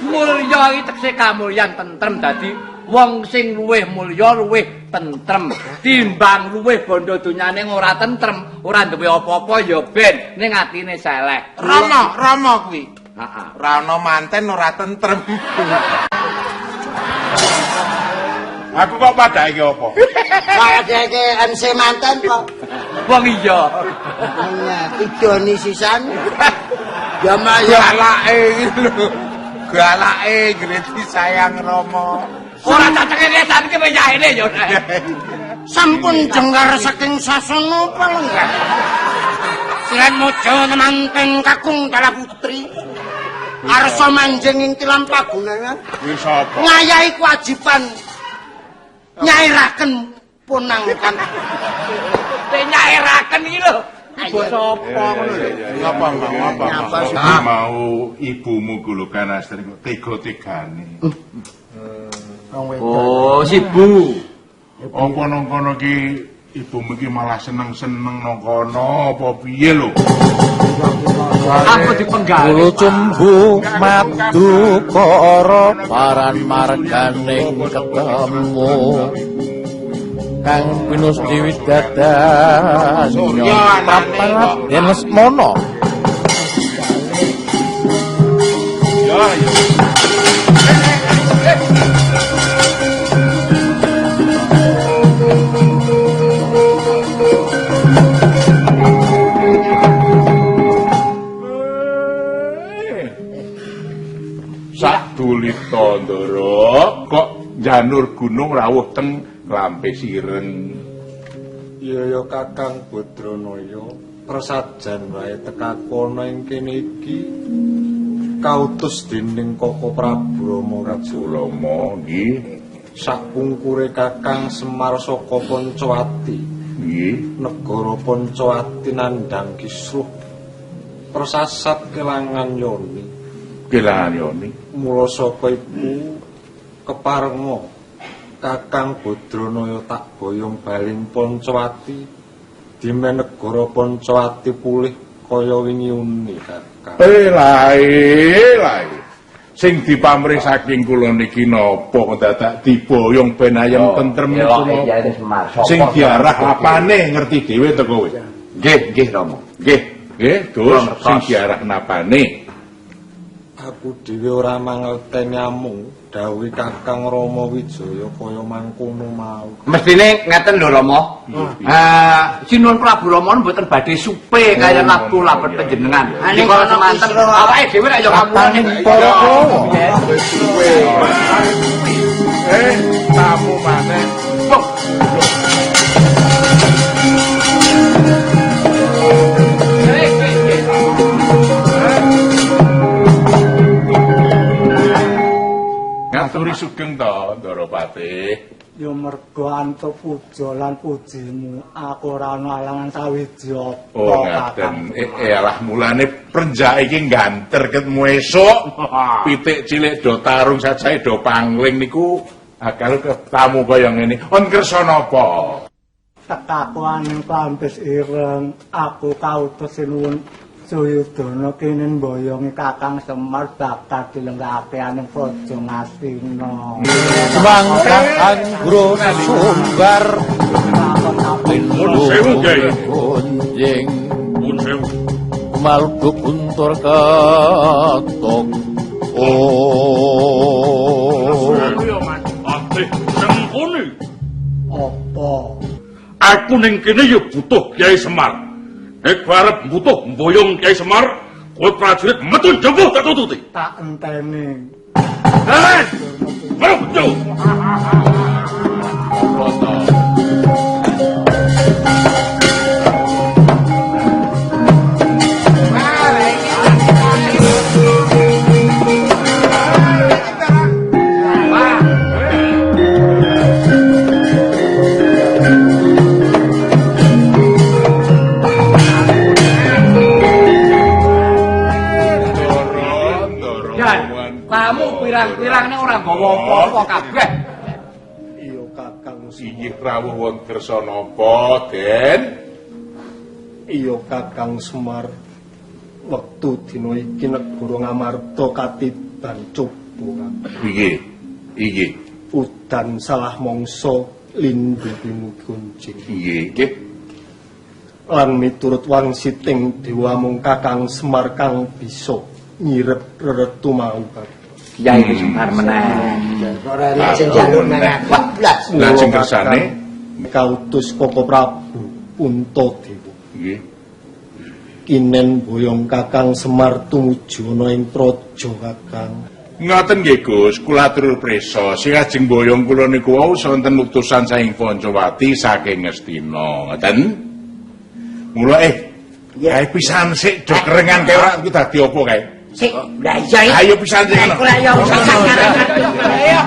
mulya iki tekse kamulyan tentrem dadi wong sing luwih mulya luwih tentrem timbang luwih bondo donyane ora tentrem, ora duwe apa-apa ya ben ning atine seleh. Rama kuwi. Heeh. Ora ana manten ora tentrem. Aku kok padake apa? Padake MC manten kok. Wong iya. Idoni sisan. Ya maya Galake iki lho. Galake gredi sayang Rama. Ora cacenge kesan ki penyaine ya. sampun jenggar saking sasana palenggan. Silan mojo manten kakung Dala Putri. Arsa manjing ing tilam pagunangan. Kuwi sapa? Ngayahi kewajiban nyairaken punangkan. Nyairaken iki lho. Basa apa ngono lho. Apa mau ibumu kulo kanastri kok tega-tegane. Oh, sibu. Apa nang kono ki ibumu ki malah seneng-seneng nang kono apa piye lho? Aku dipenggal. Kulo cumbu madu para paran marganing ketemu. Kang Pinus Dewi Dadas Papan Den Lesmono. Ya. Sadulita Ndara kok janur gunung rawuh teng Klampis Ireng. Iya ya Kakang Badranaya, prasajan wae teka kono ing kene iki kautus dening Koko Prabu Rama Rama nggih. Sakungkure Kakang Semar saka Pancawati. Nggih. Negara Pancawati nandhang kisruh persasat kelangan yoni. Kelangan yoni. Mula saka iku keparenga Kakang Badranaya tak boyong baling Pancawati dimen negara Pancawati pulih kaya wingi-uni Kakang. Lae. Sing dipamrih saking kula niki napa kok dadak diboyong ben ayem tentrem sing diarah apane ngerti dhewe to kowe. Nggih, Rama. Nggih, terus sing diarah napane. Aku dhewe ora mangerteni amung dawuh Kakang Rama Wijaya kaya mangkono mau. Mestine ngeten lho Rama. Sinuwun Prabu Rama mboten badhe supe kaya labtu labet panjenengan. Dikala semanten awake dhewe nek ya kamulane para Suwe. Tamu maneh. Ngaturi sugeng to, Ndaropati. Ya mergo antuk puja lan pujimu aku ora ana alangan sawiji apa. Oh, ngaten. Alah mulane prenjak iki ganter ketemu esuk. Pitik cilik do tarung sajae do pangling niku akal tamu kaya ngene. On kersa napa? Tekaku aning Klampis Ireng, aku kautus sinuwun Suyudana kene mboyongi Kakang Semar bakal dilenggake aning Praja Ngastina. Mangkang anggro sumbar Sewu, Kyai. kunjing Pun sewu. malbu kuntur ketok. Atih sengkone. Apa? Aku ning kene ya butuh Kyai Semar. Nek arep butuh mboyong Kyai Semar, kowe prajurit metu jembuh tak tututi. Tak enteni. Hei! Metu. apa kabeh? Iya Kakang Inggih rawuh wonten kersa napa, Den? Iya Kakang Semar. Wektu dina iki negara Ngamarta katiban coba. Iki. Udan salah mangsa lindhu pimugunjing. Nggih. Lan miturut wangsiting dewa mung Kakang Semar kang bisa nyirep reretu mau. Kyai Semar meneh. Ora enak sing jalur nang 14. Lajeng kersane kautus Koko Prabu Puntadewa. nggih. Kinen boyong Kakang Semar tumuju ana ing praja Kakang. Ngoten nggih Gus, kula atur prisa. Sing ajeng boyong kula niku wau sonten utusan saking Pancawati saking Ngastina. Ngoten? Mula kae pisan sik do kerengan kae ora ku dadi apa kae? Sik, lah iya. Ayo pisan sik. Ora yo ayo.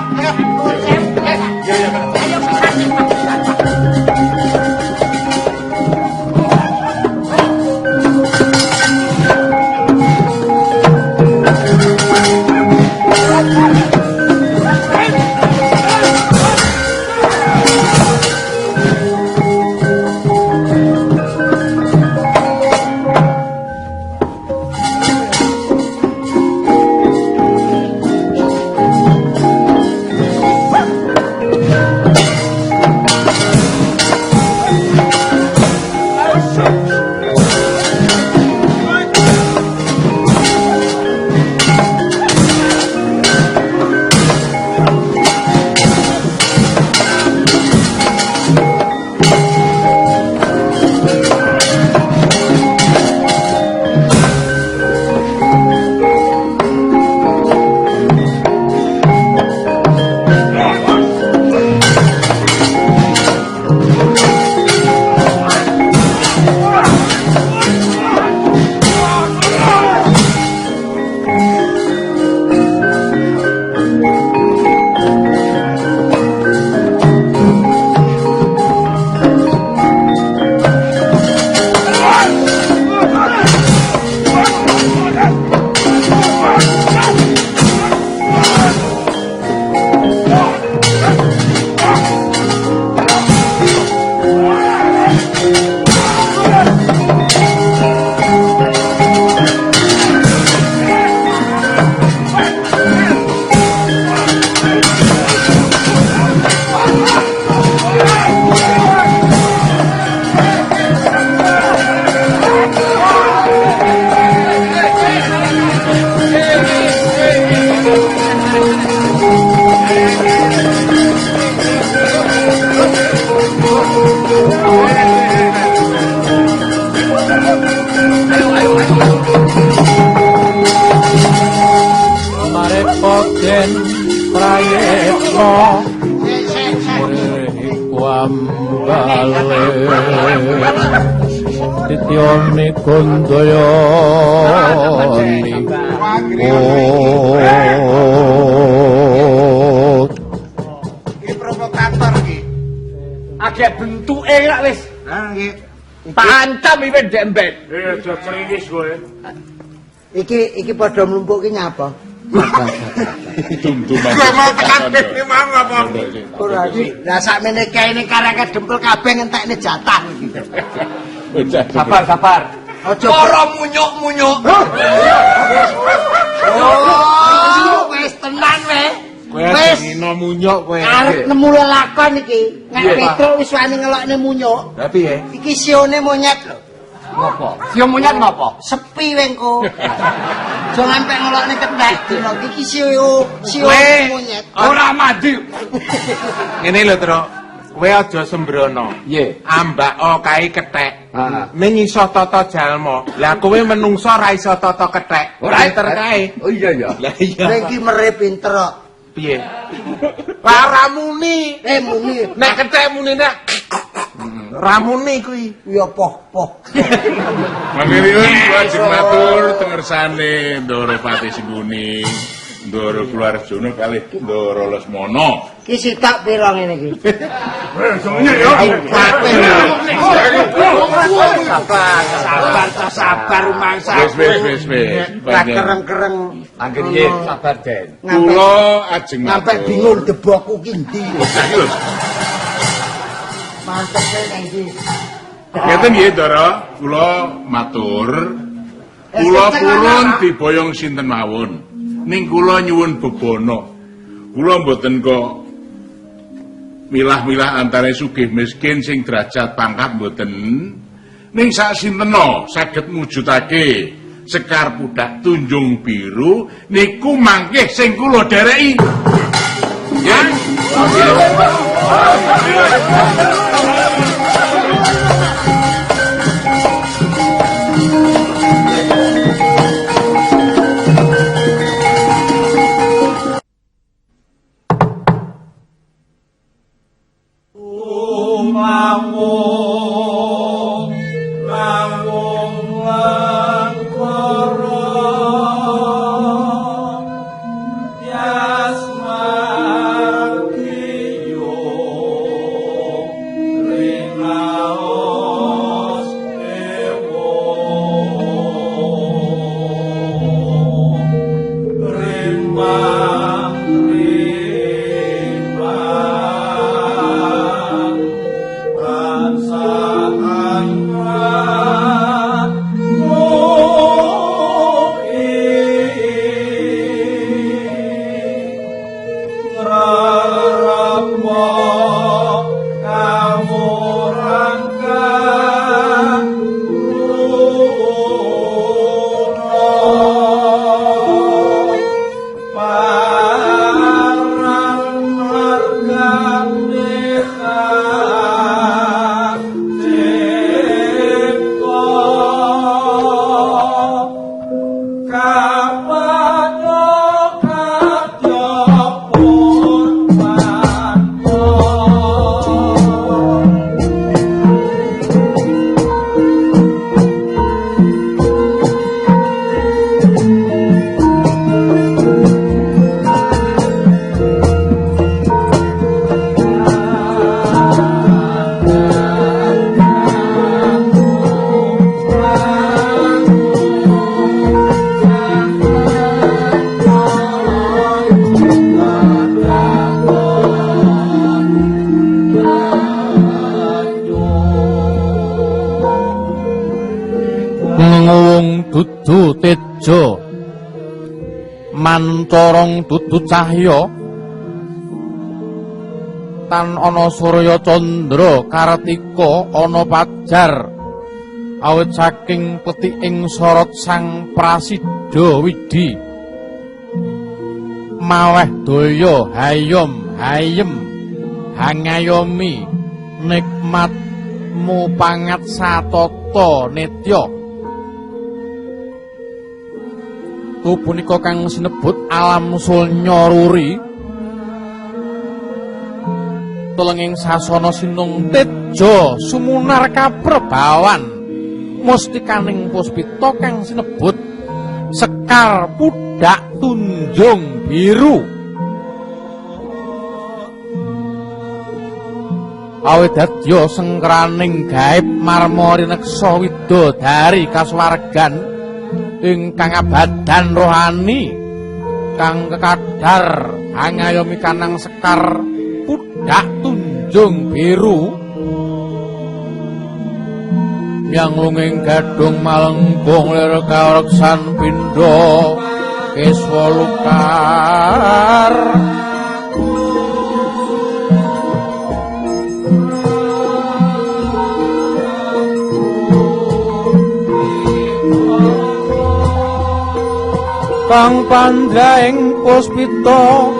Marepoten prayekno kuambale tityone kondaya Iki provokator iki. Agek bentuke lak wis. Ha nggih. Pancam iki ndek-mbek. Aja cengis kowe. Iki padha mlumpuk ki nyapa? Dum-duman. Gua mau kabeh ki mau apa? Ora iki. Lah sakmene kene kareke dempel kabeh ngentekne jatah iki. Sabar. Aja para munyuk-munyuk. Oh, wis tenan weh. Wis ngino munyuk kowe. arep nemu lelakon iki. Nek Petruk wis wani ngelokne munyuk. Lah piye? Iki sione monyet lho. Ngopo? Sio monyet ngopo? Sepi wengko. Aja ngampe ngelokne kethek dina iki sio monyet. Ora mandi. Ngene lho, Tru. Kowe aja sembrono. Nggih. Ambak kae kethek. Heeh. Ning iso tata jalma. Lah kowe menungso ra iso tata kethek. Ora pinter kae. Oh iya ya. Lah iya. Nek iki mere pinter kok. Piye? Ora muni. Muni. Nek kethek munine ra muni kuwi. Ya poh-poh. Mangkiriun lajeng matur tengersane Ndoro Pati Singguni, Ndoro Kularjono kalih Ndoro Lesmana. Ki sitok pira ngene iki? Semuanya ya. Sabar. sabar rumangsa. Wis. Lah kereng-kereng. Angger nggih, sabar Den. Kula ajeng Sampai bingung debokku ki ndi. Mantep nang ndi. Ngeten nggih, Ndara. Kula matur. Kula purun diboyong sinten mawon. Ning kula nyuwun bebono. Kula mboten kok milah-milah antara sugih miskin sing derajat pangkat mboten. Ning sak sintena saged mujudake Sekar Pudak Tunjung Biru niku mangke sing kula dereki. Ya. dudu tejo mancorong dudu cahya tan ana surya candra kartika ana pajar awit saking petiking sorot sang prasidha widi maweh daya hayom hayem hangayomi nikmatmu pangat satata netya tu punika kang sinebut alam sulnya ruri tulenging sasana sinung tejo sumunar kaprebawan mustikaning puspita kang sinebut Sekar Pudak Tunjung Biru awit dadya sengkraning gaib marmori neksa widodari kasuwargan ingkang abadan rohani kang kekadar hangayomi kanang Sekar Pudak Tunjung Biru yang lunging gadung malengkung lir kareksan pindha keswa lukar kang pandraing puspita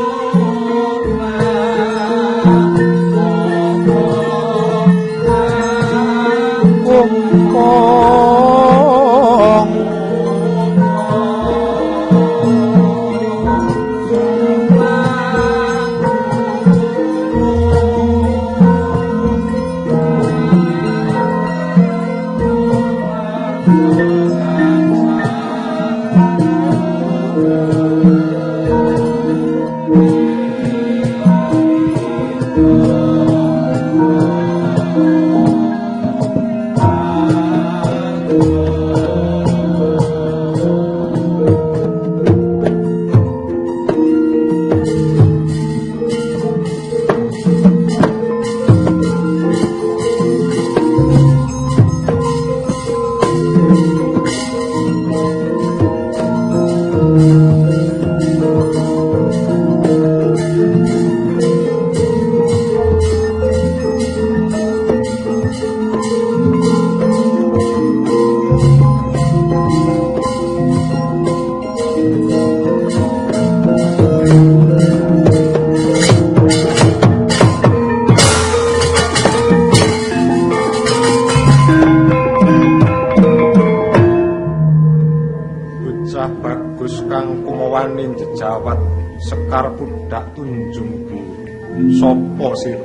lakone jejawat Sekar Pudak Tunjung Biru. Sopo sir?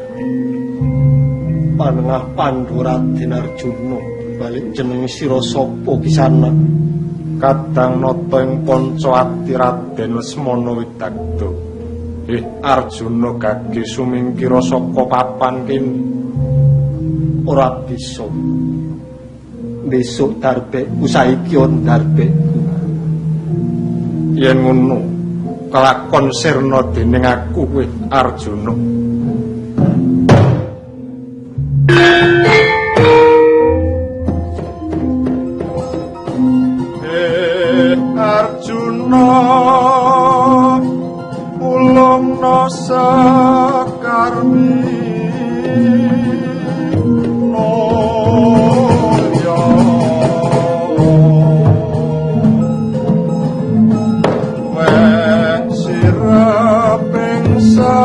Panengah Pandhu Raden Arjuna balik jeneng sira sapa kisana? Kadang nata ing panca ati Raden Lesmana Widagdo. Arjuna gage sumingkira saka papan kene. Ora bisa. Besok darbe usaiki on darbe. Yen ngono, kelakon sirna dening aku kowe Arjuna. Arjuna ulungna sakarmi noya wek sira pengsa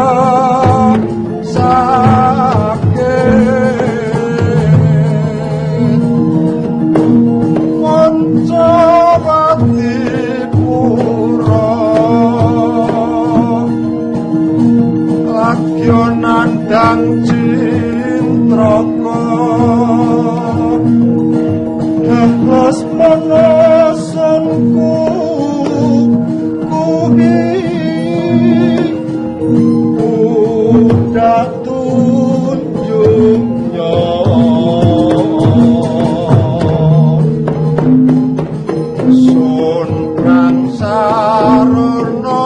nandang cintraka Dahlas manasanku kuwi Pudak Tunjung Sun Prang Sarana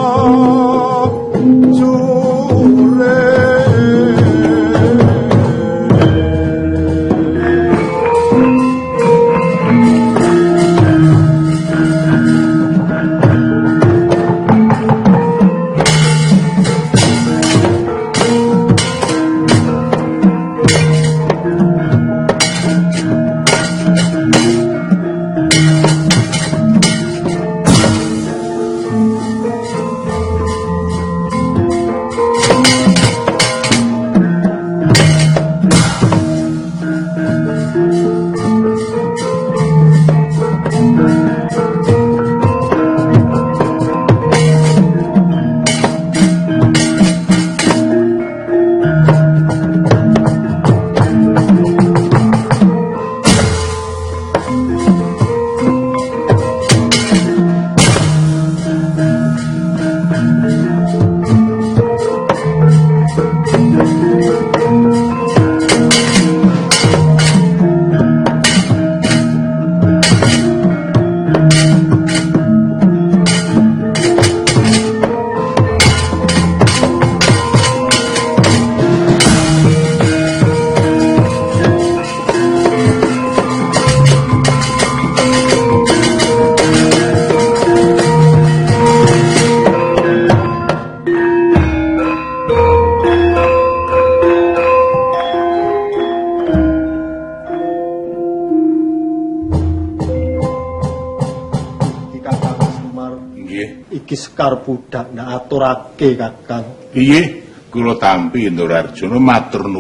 Sekar Pudak ndak aturake Kakang. Piye kula tampi Ndara Arjuna matur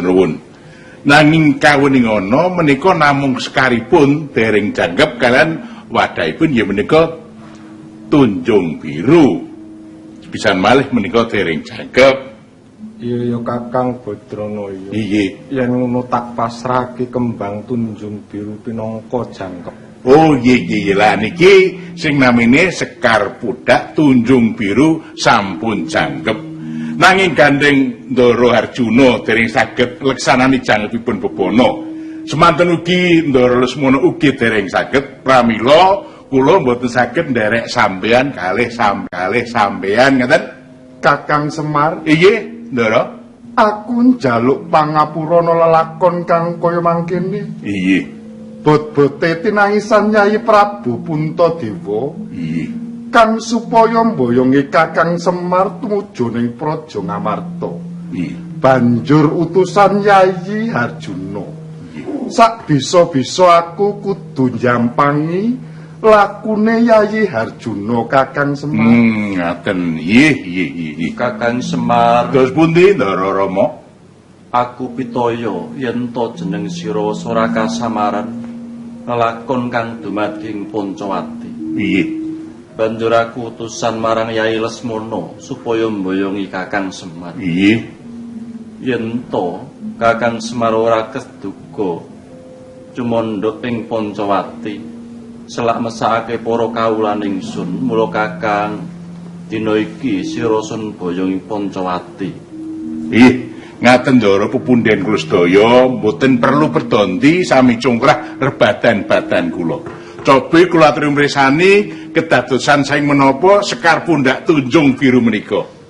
nuwun. Nanging kawuning ana menika namung sekaripun dereng janggep kalian wadhahipun ya menika Tunjung Biru. Pisan malih menika dereng janggep. Iya ya Kakang Badranaya. Iye. Yen ngono tak pasrahke kembang Tunjung Biru pinangka jangkep. Oh iya lah niki sing namine Sekar Pudak Tunjung Biru sampun janggep. Nanging gandeng Ndara Arjuna dereng saged leksanani janggepipun bebana. Semanten ugi Ndara Lesmana ugi dereng saged pramila kula mboten saged nderek sampeyan kalih sampeyan ngaten. Kakang Semar. Iye, Ndara. Aku njaluk pangapurana lelakon kang kaya mangkene. Iye. Bot-bote tinangisan Nyai Prabu Puntadewa kang supaya mboyongi Kakang Semar tumuju ning Praja Ngamarta. Banjur utusan Yayi Arjuna. Sak bisa-bisa aku kudu njampangi lakune Yayi Arjuna Kakang Semar. Ngaten. Nggih. Kakang Semar. Dos pundi Ndara Rama? Aku pitaya yen to jeneng sira Soraka Samaran lakon kang dumadi ing Pancawati. Piye? Banjur aku utusan marang Yai Lesmana supaya mboyongi Kakang Semar. Iya. Yen to Kakang Semar ora keduga cumandha ing Pancawati selak mesakake para kawulan ingsun, mula Kakang dina iki sira sun boyongi Pancawati. Ih, ngaten Ndara pepunden kula sedaya mboten perlu berdondi sami congkrah rebadan-badan kula. Cobi kula aturi mresani kedadosan saing menapa Sekar Pundak Tunjung Biru menika.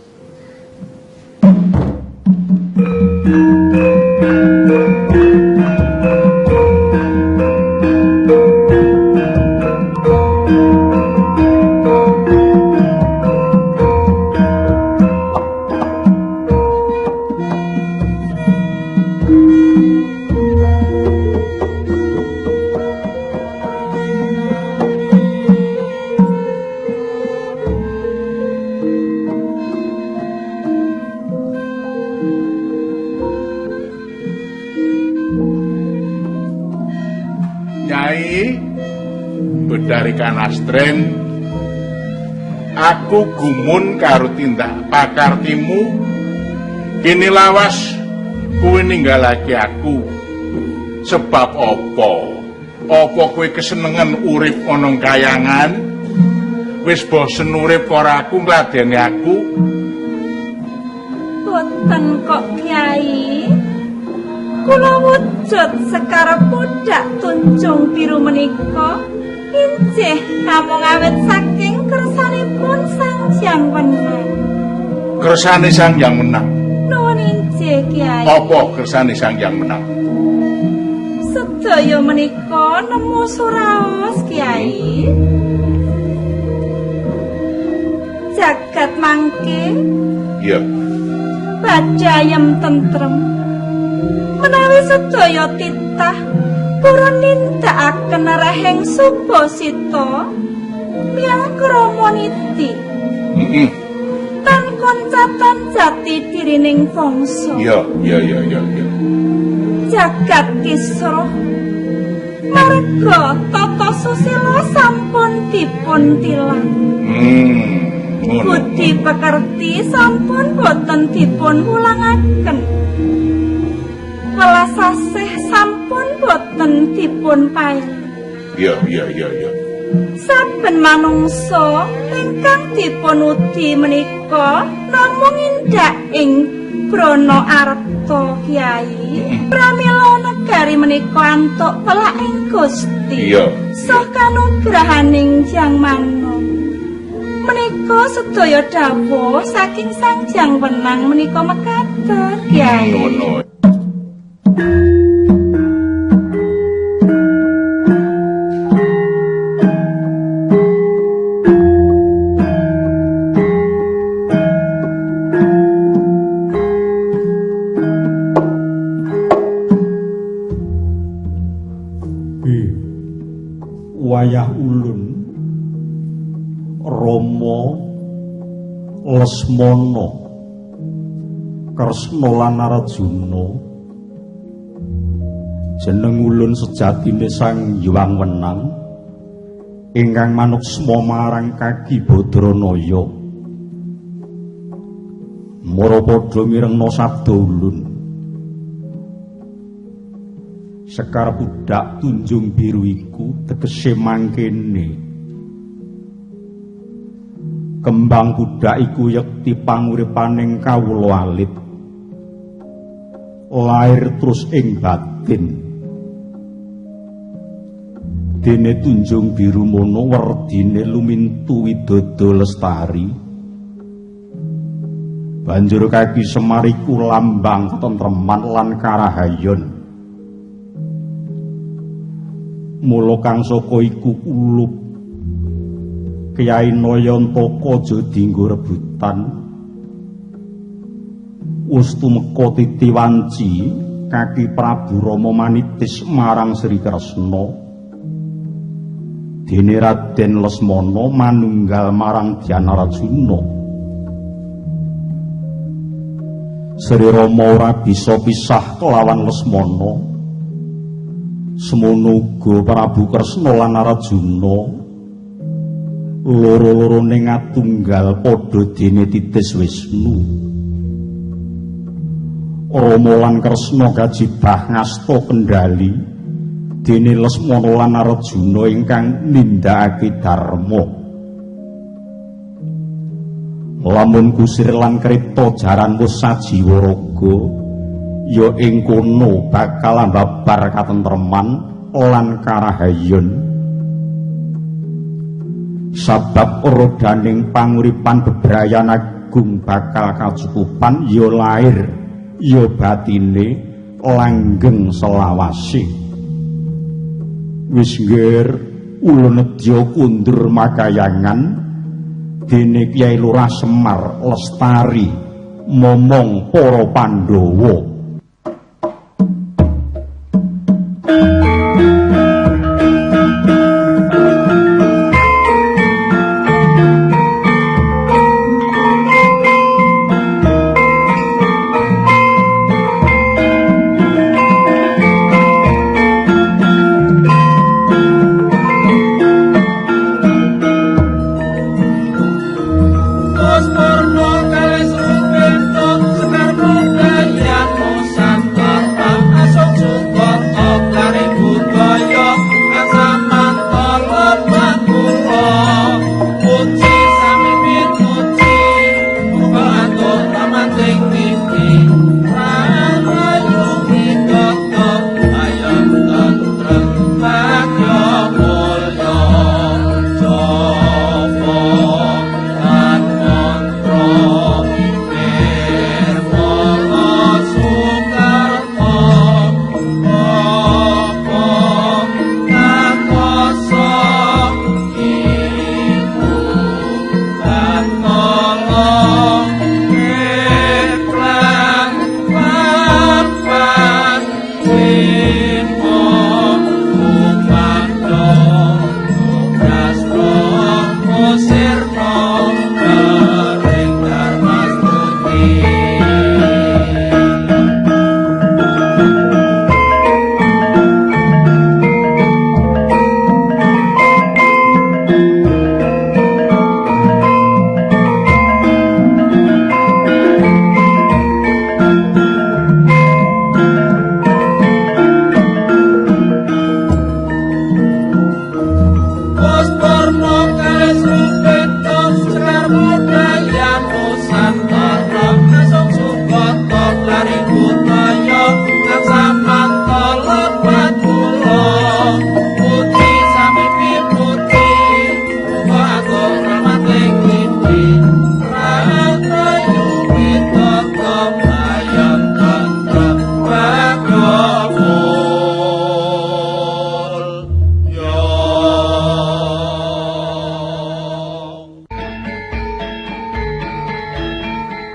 Bedari Kanastren, aku gumun karo tindak pakartimu. Kini lawas kuwi ninggalake aku. Sebab apa? Apa kowe kesenengan urip ana kayangan? Wis bosen urip ora aku ngladeni aku? Boten kok Kyai. Kula wujud Sekar Pundak Tunjung Biru menika injih namung awit saking kersanipun Sang Hyang Wenang. Kersane Sang Hyang Wenang. Nuwun injih Kyai. Apa kersane Sang Hyang Wenang? Sedaya menika nemu suraos Kyai. Jagat mangke. Iya. Badayem tentrem. Menawi sedaya titah purun nindakaken rahing Subasita miyang Kramaniti. Tan koncatan jati dirining bangsa. Iya. Jagat Kisra marga tata susila sampun dipun tilang. Budi pekerti sampun boten dipun wulangaken. Welas asih sampun boten dipun paring. Iya. Saben manungsa ingkang dipun udi menika namung indak ing brana arta Kyai. Pramila negari menika antuk pelaking Gusti. Iya. Saha kanugrahaning Hyang Manom. Menika sedaya dawuh saking Sang Hyang Wenang menika mekaten Kyai. Wayah ulun Rama Lesmana Kresna lan Arjuna jeneng ulun sejatine Sang Hyang Wenang ingkang manuksma marang Kaki Badranaya mara padha mirengna sabda ulun Sekar Pundak Tunjung Biru iku tegese mangkene kembang budak iku yekti panguripaning kawula alit lair terus ing batin dene Tunjung Biru mono werdine lumintu widodо lestari banjur Kaki Semar iku lambang ketentreman lan karahayon mula kang saka iku kulup Kyai Nayantaka aja dienggo rebutan wis tumeka titiwanci Kaki Prabu Rama manitis marang Sri Kresna dene Raden Lesmana manunggal marang Dhyana Arjuna Sri Rama ora bisa pisah kelawan Lesmana semono uga Prabu Kresna lan Arjuna loro-lorone ngatunggal padha dene titis Wisnu. Rama lan Kresna kajibah ngasta kendali dene Lesmana lan Arjuna ingkang nindakake dharma. Lamun kusir lan kreta jaran wis sajiwa raga, ya ing kono bakal mbabar katentreman lan karahayon. Sabab rodaning panguripan bebrayan agung bakal kacukupan ya lair ya batine langgeng selawase. Wis ngger ula nedya kundur makayangan dene Kyai Lurah Semar Lestari momong para Pandhawa.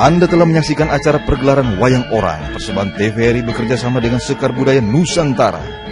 Anda telah menyaksikan acara pergelaran Wayang Orang. Persembahan TVRI bekerja sama dengan Sekar Budaya Nusantara.